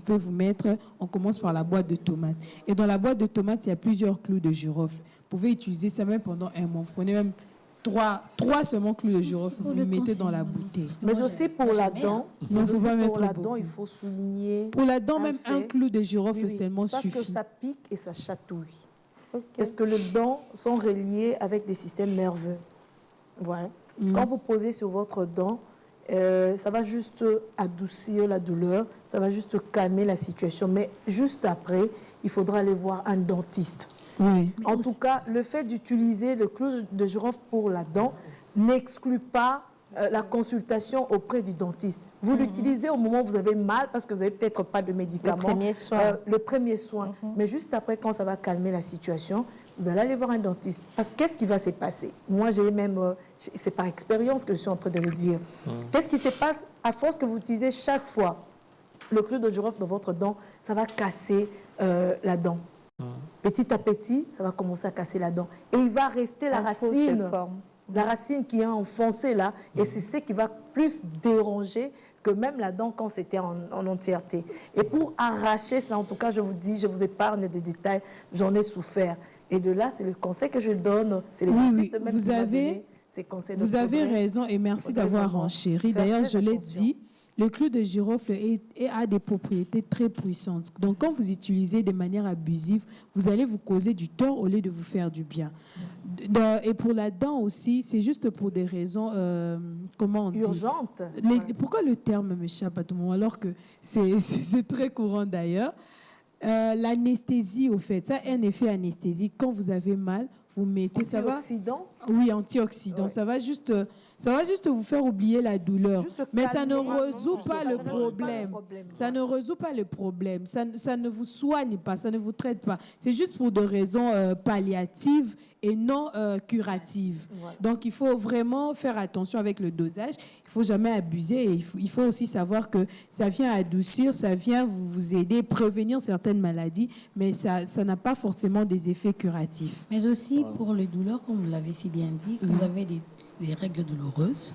peut vous mettre, on commence par la boîte de tomates. Et dans la boîte de tomates, il y a plusieurs clous de girofle. Vous pouvez utiliser ça même pendant un mois. Vous prenez même 3 seulement clous de girofle, vous le mettez dans la bouteille. Mais aussi pour la dent, il faut souligner. Pour la dent, même un clou de girofle seulement suffit. Parce que ça pique et ça chatouille. Parce que les dents sont reliées avec des systèmes nerveux. Voilà. Quand vous posez sur votre dent, ça va juste adoucir la douleur, ça va juste calmer la situation. Mais juste après, il faudra aller voir un dentiste. Oui. En tout cas, le fait d'utiliser le clou de girofle pour la dent n'exclut pas la consultation auprès du dentiste. Vous l'utilisez au moment où vous avez mal parce que vous n'avez peut-être pas de médicaments. Le premier soin. Mais juste après, quand ça va calmer la situation, vous allez aller voir un dentiste. Parce que qu'est-ce qui va se passer? Moi, j'ai même, c'est par expérience que je suis en train de le dire. Qu'est-ce qui se passe à force que vous utilisez chaque fois le clou de girofle dans votre dent, ça va casser la dent. Petit à petit, ça va commencer à casser la dent. Et il va rester la racine qui est enfoncée là. Et c'est ce qui va plus déranger que même la dent quand c'était en entièreté. Et pour arracher ça, en tout cas, je vous dis, je vous épargne des détails, j'en ai souffert. Et de là, c'est le conseil que je donne. C'est les dentistes même qui m'ont donné ces conseils. Vous avez raison et merci d'avoir renchéri. D'ailleurs, je l'ai dit. Le clou de girofle a des propriétés très puissantes. Donc, quand vous utilisez de manière abusive, vous allez vous causer du tort au lieu de vous faire du bien. Et pour la dent aussi, c'est juste pour des raisons, comment on dit? Urgentes. Pourquoi le terme m'échappe à tout moment alors que c'est très courant d'ailleurs? L'anesthésie, au fait, ça a un effet anesthésique. Quand vous avez mal, vous mettez, ça va. Antioxydant? Oui, antioxydant. Ouais. Ça va juste vous faire oublier la douleur. Mais ça ne résout pas le problème. Ça ne résout pas le problème. Ça ne vous soigne pas, ça ne vous traite pas. C'est juste pour des raisons palliatives et non curatives. Ouais. Donc, il faut vraiment faire attention avec le dosage. Il ne faut jamais abuser. Et il faut aussi savoir que ça vient adoucir, ça vient vous aider, prévenir certaines maladies, mais ça n'a pas forcément des effets curatifs. Mais aussi pour les douleurs, comme vous l'avez si bien dit, quand vous avez des règles douloureuses,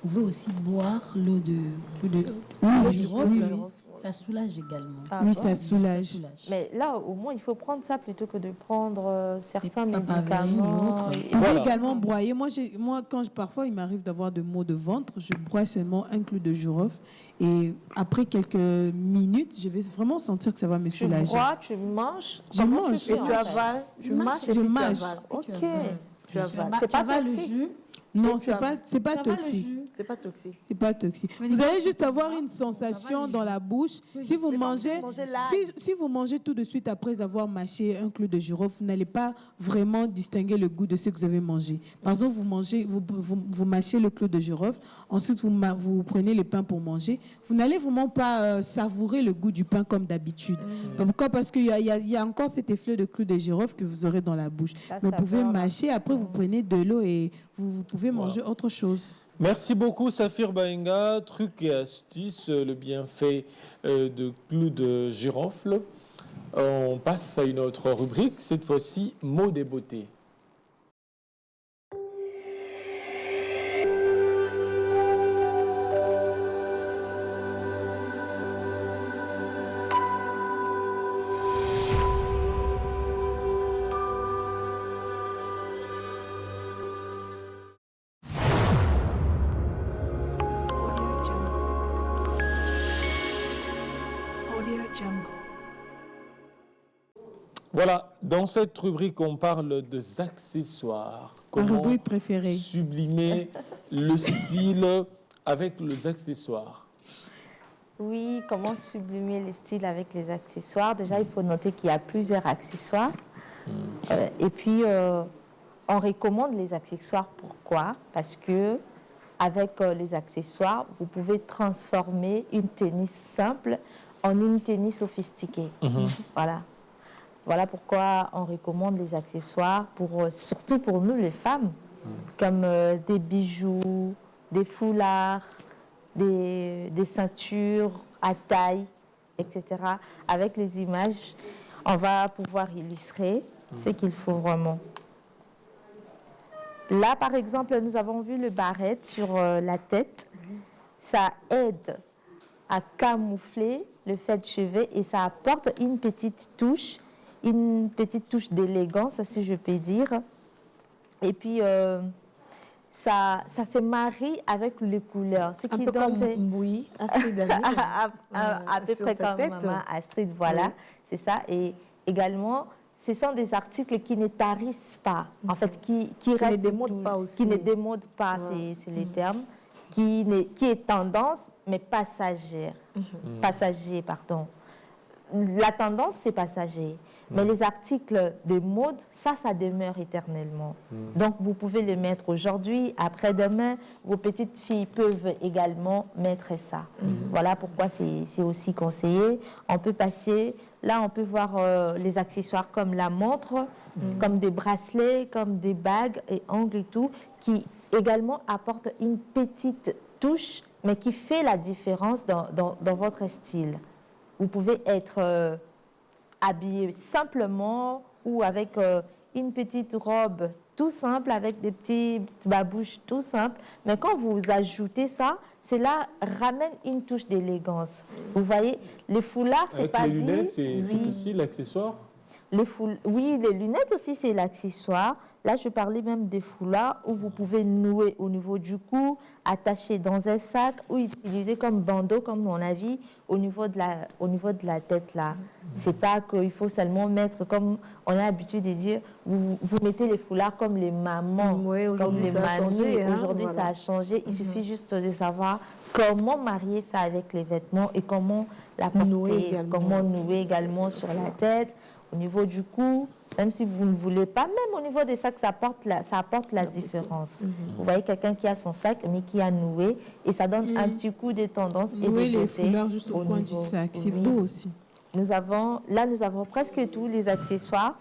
vous pouvez aussi boire l'eau de girofle. Ça soulage également. Oui, bon, ça soulage. Mais là, au moins, il faut prendre ça plutôt que de prendre certains médicaments. Vous pouvez également broyer. Moi, parfois, il m'arrive d'avoir des maux de ventre, je broie seulement un clou de girofle. Et après quelques minutes, je vais vraiment sentir que ça va me soulager. Tu broies, tu manges. Je mange. Et tu avales. Tu mâches et tu avales. Ok. Tu avales. C'est pas le jus. Non, c'est pas toxique. C'est pas toxique. C'est pas toxique. Vous allez juste avoir une sensation dans la bouche. Si vous mangez tout de suite après avoir mâché un clou de girofle, vous n'allez pas vraiment distinguer le goût de ce que vous avez mangé. Par exemple, vous mâchez le clou de girofle, ensuite vous prenez le pain pour manger. Vous n'allez vraiment pas savourer le goût du pain comme d'habitude. Pourquoi? Parce qu'il y a encore cet effet de clou de girofle que vous aurez dans la bouche. Mais vous pouvez mâcher, après vous prenez de l'eau et vous pouvez manger autre chose. Merci beaucoup, Safir Baenga. Trucs et astuces, le bienfait de clou de girofle. On passe à une autre rubrique, cette fois-ci, mots des beautés. Voilà, dans cette rubrique, on parle des accessoires. Ma rubrique préférée. Sublimer le style avec les accessoires. Oui, comment sublimer le style avec les accessoires? Déjà, il faut noter qu'il y a plusieurs accessoires. Et puis, on recommande les accessoires. Pourquoi? Parce que avec les accessoires, vous pouvez transformer une tenue simple en une tenue sophistiquée. Voilà. Voilà pourquoi on recommande les accessoires, surtout pour nous les femmes, comme des bijoux, des foulards, des ceintures à taille, etc. Avec les images, on va pouvoir illustrer ce qu'il faut vraiment. Là, par exemple, nous avons vu le barrette sur la tête. Ça aide à camoufler le fait de cheveux et ça apporte une petite touche d'élégance, si je peux dire. Et puis, ça se marie avec les couleurs. Ce qui donne, oui, Astrid à peu près comme maman Astrid, voilà, c'est ça. Et également, ce sont des articles qui ne tarissent pas, en fait, qui ne démodent pas aussi. Qui ne démodent pas, c'est les termes, qui est tendance, mais passagère. Passager, pardon. La tendance, c'est passager. Mais les articles de mode, ça demeure éternellement. Donc, vous pouvez les mettre aujourd'hui, après-demain. Vos petites filles peuvent également mettre ça. Voilà pourquoi c'est aussi conseillé. On peut passer, là, on peut voir les accessoires comme la montre, comme des bracelets, comme des bagues et ongles et tout, qui également apportent une petite touche, mais qui fait la différence dans votre style. Vous pouvez être habillé simplement ou avec une petite robe tout simple, avec des petites babouches tout simples. Mais quand vous ajoutez ça, cela ramène une touche d'élégance. Vous voyez, les foulards, c'est pas dit. Les lunettes, c'est aussi l'accessoire? Oui, les lunettes aussi, c'est l'accessoire. Là, je parlais même des foulards où vous pouvez nouer au niveau du cou, attacher dans un sac ou utiliser comme bandeau, comme on a vu, au niveau de la tête là. C'est pas qu'il faut seulement mettre, comme on a l'habitude de dire, vous mettez les foulards comme les mamans. Oui, aujourd'hui ça a changé. Aujourd'hui, ça a changé. Il suffit juste de savoir comment marier ça avec les vêtements et comment la porter, comment nouer également sur la tête, au niveau du cou, même si vous ne voulez pas, même au niveau des sacs, ça apporte la différence. Vous voyez quelqu'un qui a son sac, mais qui a noué, et ça donne un petit coup de tendance. Nouer les foulards juste au coin du sac, c'est beau aussi. Nous avons presque tous les accessoires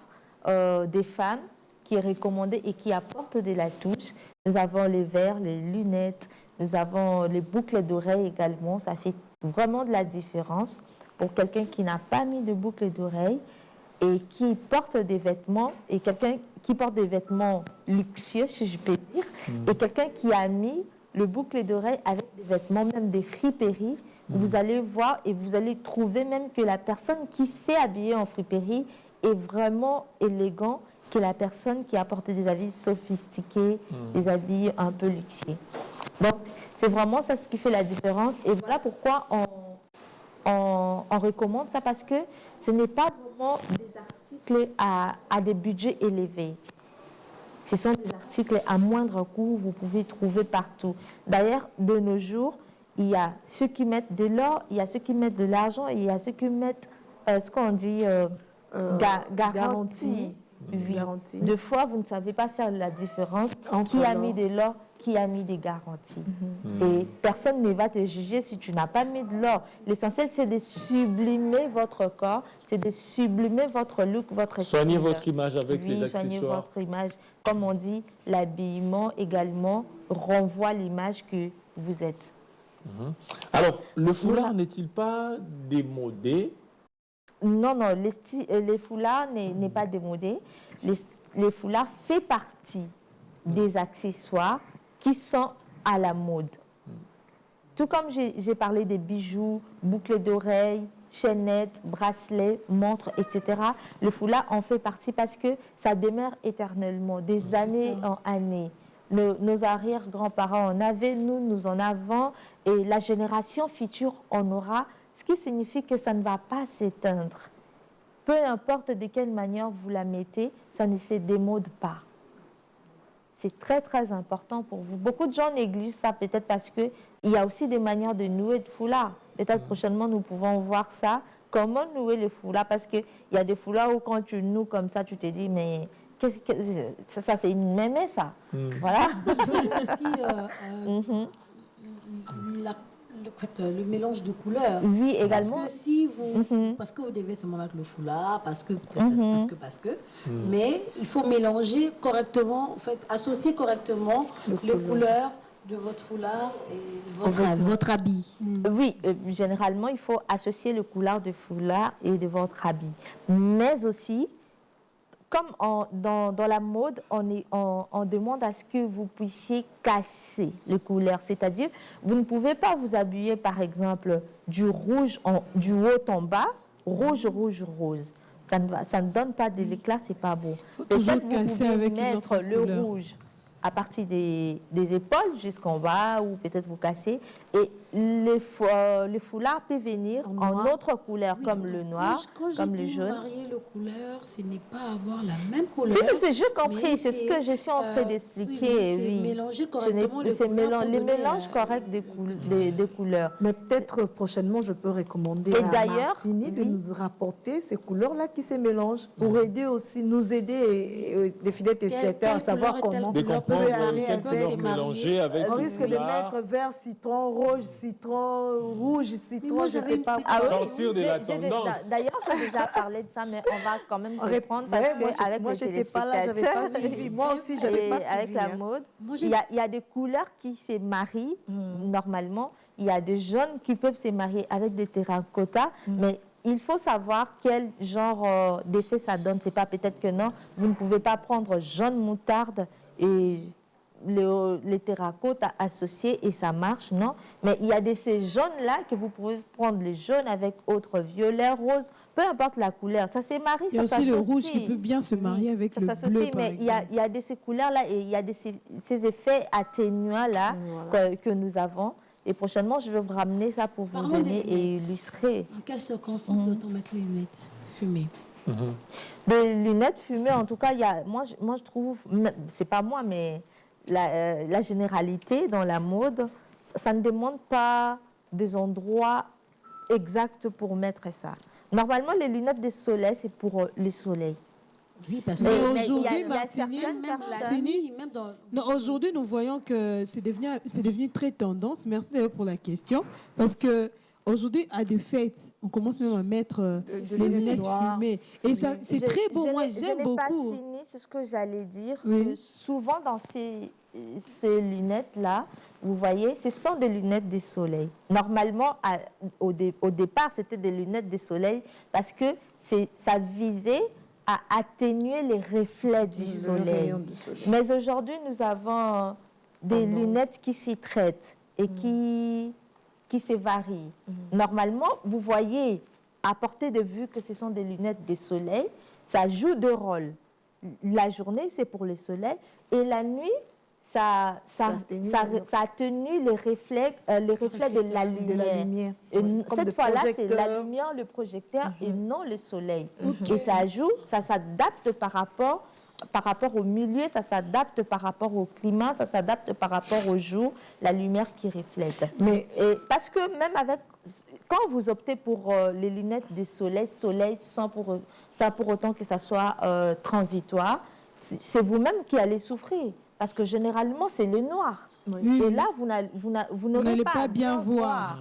des femmes qui est recommandé et qui apportent de la touche. Nous avons les verres, les lunettes, nous avons les boucles d'oreilles également. Ça fait vraiment de la différence pour quelqu'un qui n'a pas mis de boucles d'oreilles et qui porte des vêtements, et quelqu'un qui porte des vêtements luxueux, si je peux dire, et quelqu'un qui a mis le boucle d'oreille avec des vêtements, même des friperies. Vous allez voir et vous allez trouver même que la personne qui s'est habillée en friperie est vraiment élégant que la personne qui a porté des habits sophistiqués, des habits un peu luxueux. Donc, c'est vraiment ça ce qui fait la différence. Et voilà pourquoi on recommande ça, parce que ce n'est pas vraiment des articles à des budgets élevés. Ce sont des articles à moindre coût, vous pouvez trouver partout. D'ailleurs, de nos jours, il y a ceux qui mettent de l'or, il y a ceux qui mettent de l'argent, et il y a ceux qui mettent ce qu'on dit garantie. Oui. Deux fois, vous ne savez pas faire la différence qui a mis de l'or, qui a mis des garanties. Et personne ne va te juger si tu n'as pas mis de l'or. L'essentiel, c'est de sublimer votre corps, c'est de sublimer votre look, votre style. Soignez votre image avec les accessoires. Soignez votre image. Comme on dit, l'habillement également renvoie l'image que vous êtes. Alors, le foulard n'est-il pas démodé? Non, non, les foulards n'est pas démodé. Les foulards font partie des accessoires qui sont à la mode. Tout comme j'ai parlé des bijoux, boucles d'oreilles, chaînettes, bracelets, montres, etc. Le foulard en fait partie parce que ça demeure éternellement, des années en années. Nos arrière-grands-parents en avaient, nous en avons, et la génération future en aura, ce qui signifie que ça ne va pas s'éteindre. Peu importe de quelle manière vous la mettez, ça ne se démode pas. C'est très, très important pour vous. Beaucoup de gens négligent ça, peut-être parce qu'il y a aussi des manières de nouer de foulard. Peut-être prochainement, nous pouvons voir ça. Comment nouer le foulard? Parce qu'il y a des foulards où quand tu noues comme ça, tu te dis, mais ça c'est une mémé, ça. Voilà. Le mélange de couleurs. Oui, également. Parce que si vous, parce que vous devez seulement mettre le foulard, parce que, mais il faut mélanger correctement, en fait, associer correctement les couleurs de votre foulard et votre habit. Oui, généralement, il faut associer le couleur de foulard et de votre habit. Mais aussi, comme dans la mode, on demande à ce que vous puissiez casser les couleurs. C'est-à-dire, vous ne pouvez pas vous habiller, par exemple, du rouge du haut en bas, rouge, rouge, rose. Ça ne donne pas de l'éclat, c'est pas beau. Il faut toujours casser avec une autre le couleur. rouge à partir des épaules jusqu'en bas, ou peut-être vous casser. Et les foulards peuvent venir en autre couleur, comme le noir, comme le jaune. Quand marier le couleur, ce n'est pas avoir la même couleur. Si, j'ai compris, c'est ce que je suis en train d'expliquer. C'est mélanger correctement les couleurs. Les mélanges corrects des couleurs. Mais peut-être prochainement, je peux recommander à Martini de nous rapporter ces couleurs-là qui se mélangent pour aider aussi, nous aider, les fidèles téléspectateurs, à savoir comment mélanger avec on risque de mettre vert, citron, rouge, citron, je ne sais pas. Sortir de la tendance. D'ailleurs, j'ai déjà parlé de ça, mais on va quand même reprendre parce que moi, je n'étais pas là, je n'avais pas suivi. Moi aussi, je n'avais pas suivi. Avec la mode, il y a des couleurs qui se marient normalement. Il y a des jaunes qui peuvent se marier avec des terracottas, mais il faut savoir quel genre d'effet ça donne. C'est pas peut-être que non, vous ne pouvez pas prendre jaune moutarde et les terracottas associés et ça marche, non. Mais il y a ces jaunes-là que vous pouvez prendre les jaunes avec autre violet, rose, peu importe la couleur. Ça se marie, il y a aussi le rouge qui peut bien se marier avec le bleu, par mais exemple. Il y a ces couleurs-là et il y a ces effets atténuants-là que nous avons. Et prochainement, je vais vous ramener ça pour vous donner et illustrer. En quelles circonstances doit-on mettre les lunettes fumées? Des lunettes fumées, en tout cas, moi je trouve, c'est pas moi, mais la généralité dans la mode, ça ne demande pas des endroits exacts pour mettre ça. Normalement, les lunettes de soleil, c'est pour les soleils. Oui, parce que Mais aujourd'hui, il y a Martini, certaines même Martini, même dans... non, aujourd'hui, nous voyons que c'est devenu très tendance. Merci d'ailleurs pour la question. Parce que aujourd'hui, à des fêtes, on commence même à mettre les lunettes fumées. Et ça, c'est très beau. Moi, j'aime beaucoup. Je n'ai pas fini, c'est ce que j'allais dire. Oui. Que souvent, dans ces lunettes-là, vous voyez, ce sont des lunettes de soleil. Normalement, au départ, c'était des lunettes de soleil parce que ça visait à atténuer les reflets du soleil. Mais aujourd'hui, nous avons des lunettes qui s'y traitent et qui se varient. Normalement, vous voyez, à portée de vue, que ce sont des lunettes de soleil. Ça joue deux rôles. La journée, c'est pour le soleil. Et la nuit, ça atténue les reflets de la lumière. Et cette fois-là, c'est la lumière, le projecteur et non le soleil. Et ça joue, ça s'adapte par rapport au milieu, ça s'adapte par rapport au climat, ça s'adapte par rapport au jour, la lumière qui reflète. Et parce que même quand vous optez pour les lunettes de soleil sans pour autant que ça soit transitoire, c'est vous-même qui allez souffrir. Parce que généralement, c'est le noir. Oui. Et là, vous n'allez pas bien voir.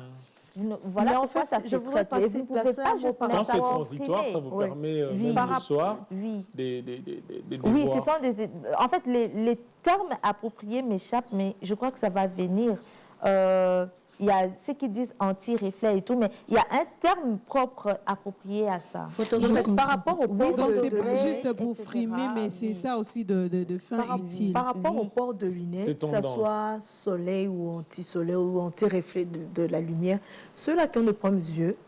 Voilà. Mais en fait, je voudrais passer placer un mot par Quand c'est rapport... transitoire, ça vous permet même le soir de Oui, voir. ce sont en fait, les termes appropriés m'échappent, mais je crois que ça va venir. Il y a ceux qui disent anti-reflet et tout, mais il y a un terme propre approprié à ça. Par rapport au port Donc, de c'est pas lunettes, juste pour frimer, mais c'est ça aussi de fin utile. par rapport au port de lunettes, que ce soit soleil ou anti-soleil ou anti-reflet de la lumière, ceux-là qui ont de problèmes aux yeux,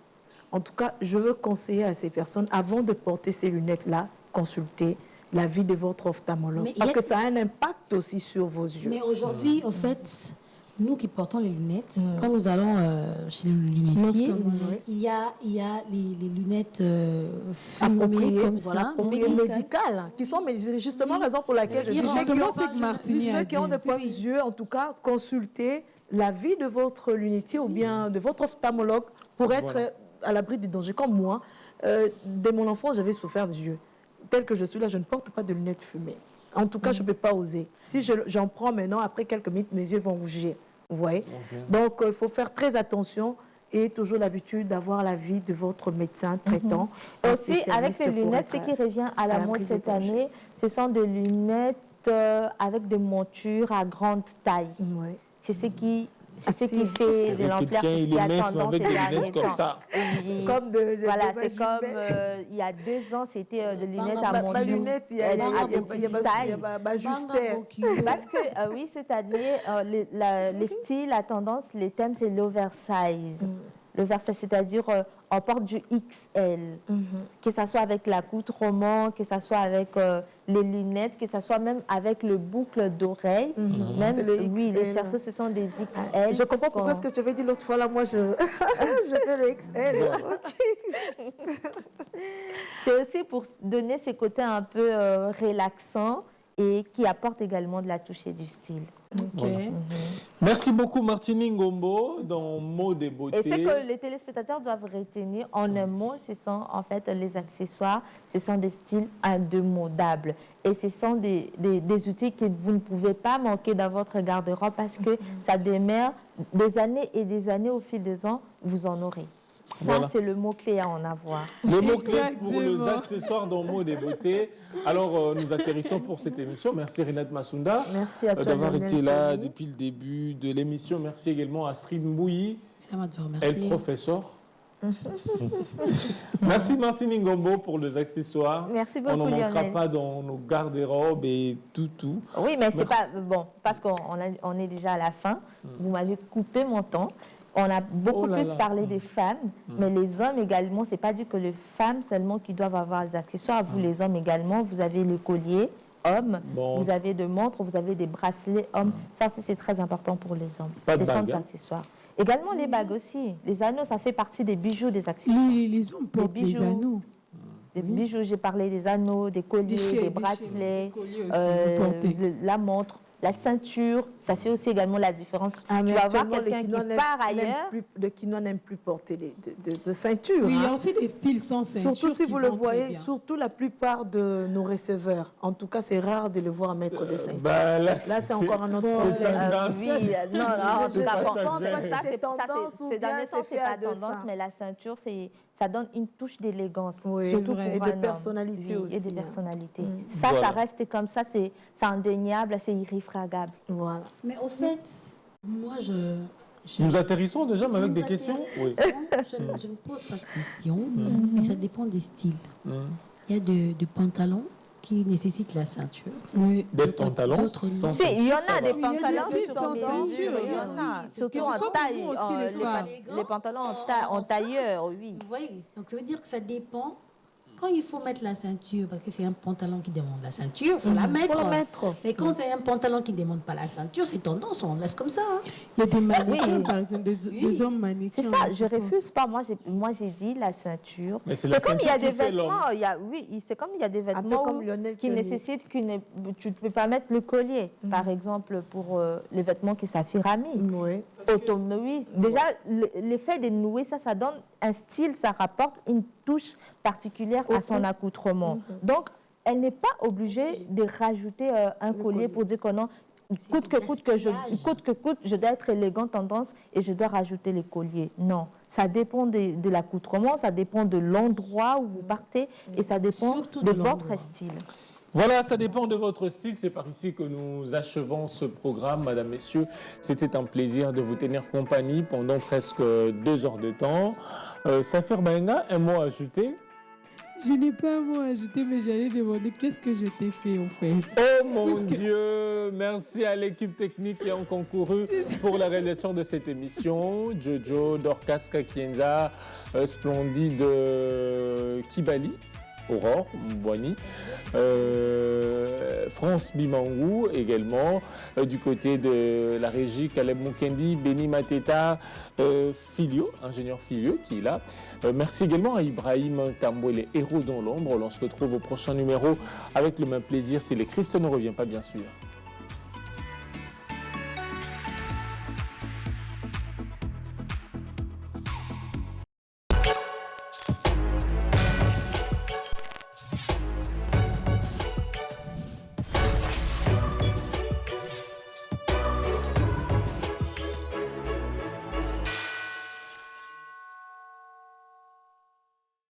en tout cas, je veux conseiller à ces personnes, avant de porter ces lunettes-là, consulter l'avis de votre ophtalmologue. Parce que ça a un impact aussi sur vos yeux. Mais aujourd'hui, en fait, nous qui portons les lunettes, quand nous allons chez le lunetier, il y a les lunettes fumées comme ça, médicales, qui sont justement la raison pour laquelle je dis justement ce que Martini a ceux dit. qui ont des problèmes aux yeux, en tout cas, consultez l'avis de votre lunetier ou bien de votre ophtalmologue pour être à l'abri des dangers. Comme moi, dès mon enfance, j'avais souffert des yeux. Tel que je suis là, je ne porte pas de lunettes fumées. En tout cas, je ne peux pas oser. Si j'en prends maintenant, après quelques minutes, mes yeux vont rougir. Vous voyez? Donc, il faut faire très attention et toujours l'habitude d'avoir l'avis de votre médecin traitant. Aussi, avec ces lunettes, ce qui revient à la mode cette année, ce sont des lunettes avec des montures à grande taille. C'est ce qui fait de l'ampleur, c'est ce qui a tendance ces derniers temps. Voilà, c'est comme il y a 2 ans, c'était des lunettes à monture. Ma lunette, il y a ma justère. Parce que, oui, cette année, les styles, la tendance, les thèmes, c'est l'oversize. L'oversize, c'est-à-dire on porte du XL. Que ça soit avec la coutre-roman, que ça soit avec les lunettes, que ça soit même avec le boucle d'oreille. Même, les cerceaux, ce sont des XL. Je comprends pourquoi ce que tu avais dit l'autre fois, là, moi, je fais le XL. C'est aussi pour donner ce côté un peu relaxant et qui apporte également de la touche et du style. Voilà. Merci beaucoup Martini Ngombo dans Mots des beautés. Et ce que les téléspectateurs doivent retenir en un mot, ce sont en fait les accessoires, ce sont des styles indémodables. Et ce sont des outils que vous ne pouvez pas manquer dans votre garde-robe parce que ça demeure des années et des années au fil des ans, vous en aurez. Ça, c'est le mot-clé à en avoir. Le mot-clé pour les accessoires dans Mots des beautés. Alors, nous atterrissons pour cette émission. Merci Rinat Massounda d'avoir été là depuis le début de l'émission. Merci également à Astrid Mbouyi, elle professeur. Merci Martini Ngombo pour les accessoires. Merci beaucoup. On n'en manquera pas dans nos garde-robes et tout. Oui, mais c'est pas bon parce qu'on est déjà à la fin. Vous m'avez coupé mon temps. On a beaucoup plus parlé des femmes, mais les hommes également, c'est pas dit que les femmes seulement qui doivent avoir des accessoires. Vous, les hommes également, vous avez les colliers hommes, vous avez des montres, vous avez des bracelets hommes. Ça aussi, c'est très important pour les hommes. Ce sont des accessoires. Également les bagues aussi. Les anneaux, ça fait partie des bijoux, des accessoires. Les hommes portent des anneaux. Des bijoux, j'ai parlé des anneaux, des colliers, des bracelets, la montre. la ceinture, ça fait aussi également la différence. Ah, tu vas voir quelqu'un qui part ailleurs. Le Kinois n'aime plus porter de ceinture. Oui, il y a hein. aussi des styles sans ceinture. Surtout si qui vous le vont très voyez, bien. surtout la plupart de nos receveurs. En tout cas, c'est rare de le voir mettre des ceintures. Là, c'est encore un autre Bon, problème. Oui, non, C'est pas d'accord. ça, pense pas c'est que c'est tendance ou c'est dans bien le c'est sens, c'est fait pas à dessein. tendance, mais la ceinture, ça donne une touche d'élégance. Oui, surtout vrai. pour Et de un homme. personnalité Oui, aussi, Et de hein. personnalité. Mm. Ça Voilà. reste comme ça, c'est indéniable, c'est irréfragable. Voilà. Mais au fait, moi, je Nous atterrissons déjà, mais avec Nous des questions. Oui. atterrissons, je ne pose pas de questions, mais ça dépend des styles. Il y a des pantalons qui nécessitent la ceinture. Oui. Des D'autres- pantalons d'autres non. sans Si, il y en ça a va. des Oui, il y a des pantalons styles qui sans sont ceinture, il y en a. oui. Surtout Que ce en soit pour taille, vous aussi, les femmes. les pantalons en tailleur, oui. Vous voyez, donc ça veut dire que ça dépend. Quand il faut mettre la ceinture, parce que c'est un pantalon qui demande la ceinture, il faut la mettre. Faut la mettre. Mais quand c'est un pantalon qui ne demande pas la ceinture, c'est tendance, on laisse comme ça. hein. Il y a des mannequins, Oui. par exemple, des hommes mannequins. C'est ça, je refuse pas. Moi, j'ai dit la ceinture. Mais c'est la comme il y a ceinture des qui fait l'homme. vêtements, oui, c'est comme il y a des Un peu vêtements comme Lionel qui Kenny. nécessitent tu ne peux pas mettre le collier. Par exemple, pour les vêtements qui s'affirament. Oui. Oui. Déjà, l'effet de nouer, ça donne un style, ça rapporte une touche particulière à son accoutrement. Donc, elle n'est pas obligée de rajouter un collier pour dire que non, coûte que coûte, je dois être élégante tendance et je dois rajouter les colliers. Non, ça dépend de l'accoutrement, ça dépend de l'endroit où vous partez et ça dépend Surtout de de votre l'endroit. style. Voilà, ça dépend de votre style. C'est par ici que nous achevons ce programme, mesdames, messieurs. C'était un plaisir de vous tenir compagnie pendant presque 2 heures de temps. Safer Baenga, un mot à ajouter? Je n'ai pas un mot à ajouter, mais j'allais demander qu'est-ce que je t'ai fait, au fait. Oh mon Dieu! Merci à l'équipe technique qui ont concouru pour la réalisation de cette émission. Jojo, Dorcas Kakienza, Splendide Kibali, Aurore Mbouani, France Bimangou également, du côté de la régie Caleb Mukendi, Beni Mateta, Filio, ingénieur Filio qui est là. Merci également à Ibrahim Tambo et les héros dans l'ombre. On se retrouve au prochain numéro avec le même plaisir si les Christ ne revient pas bien sûr.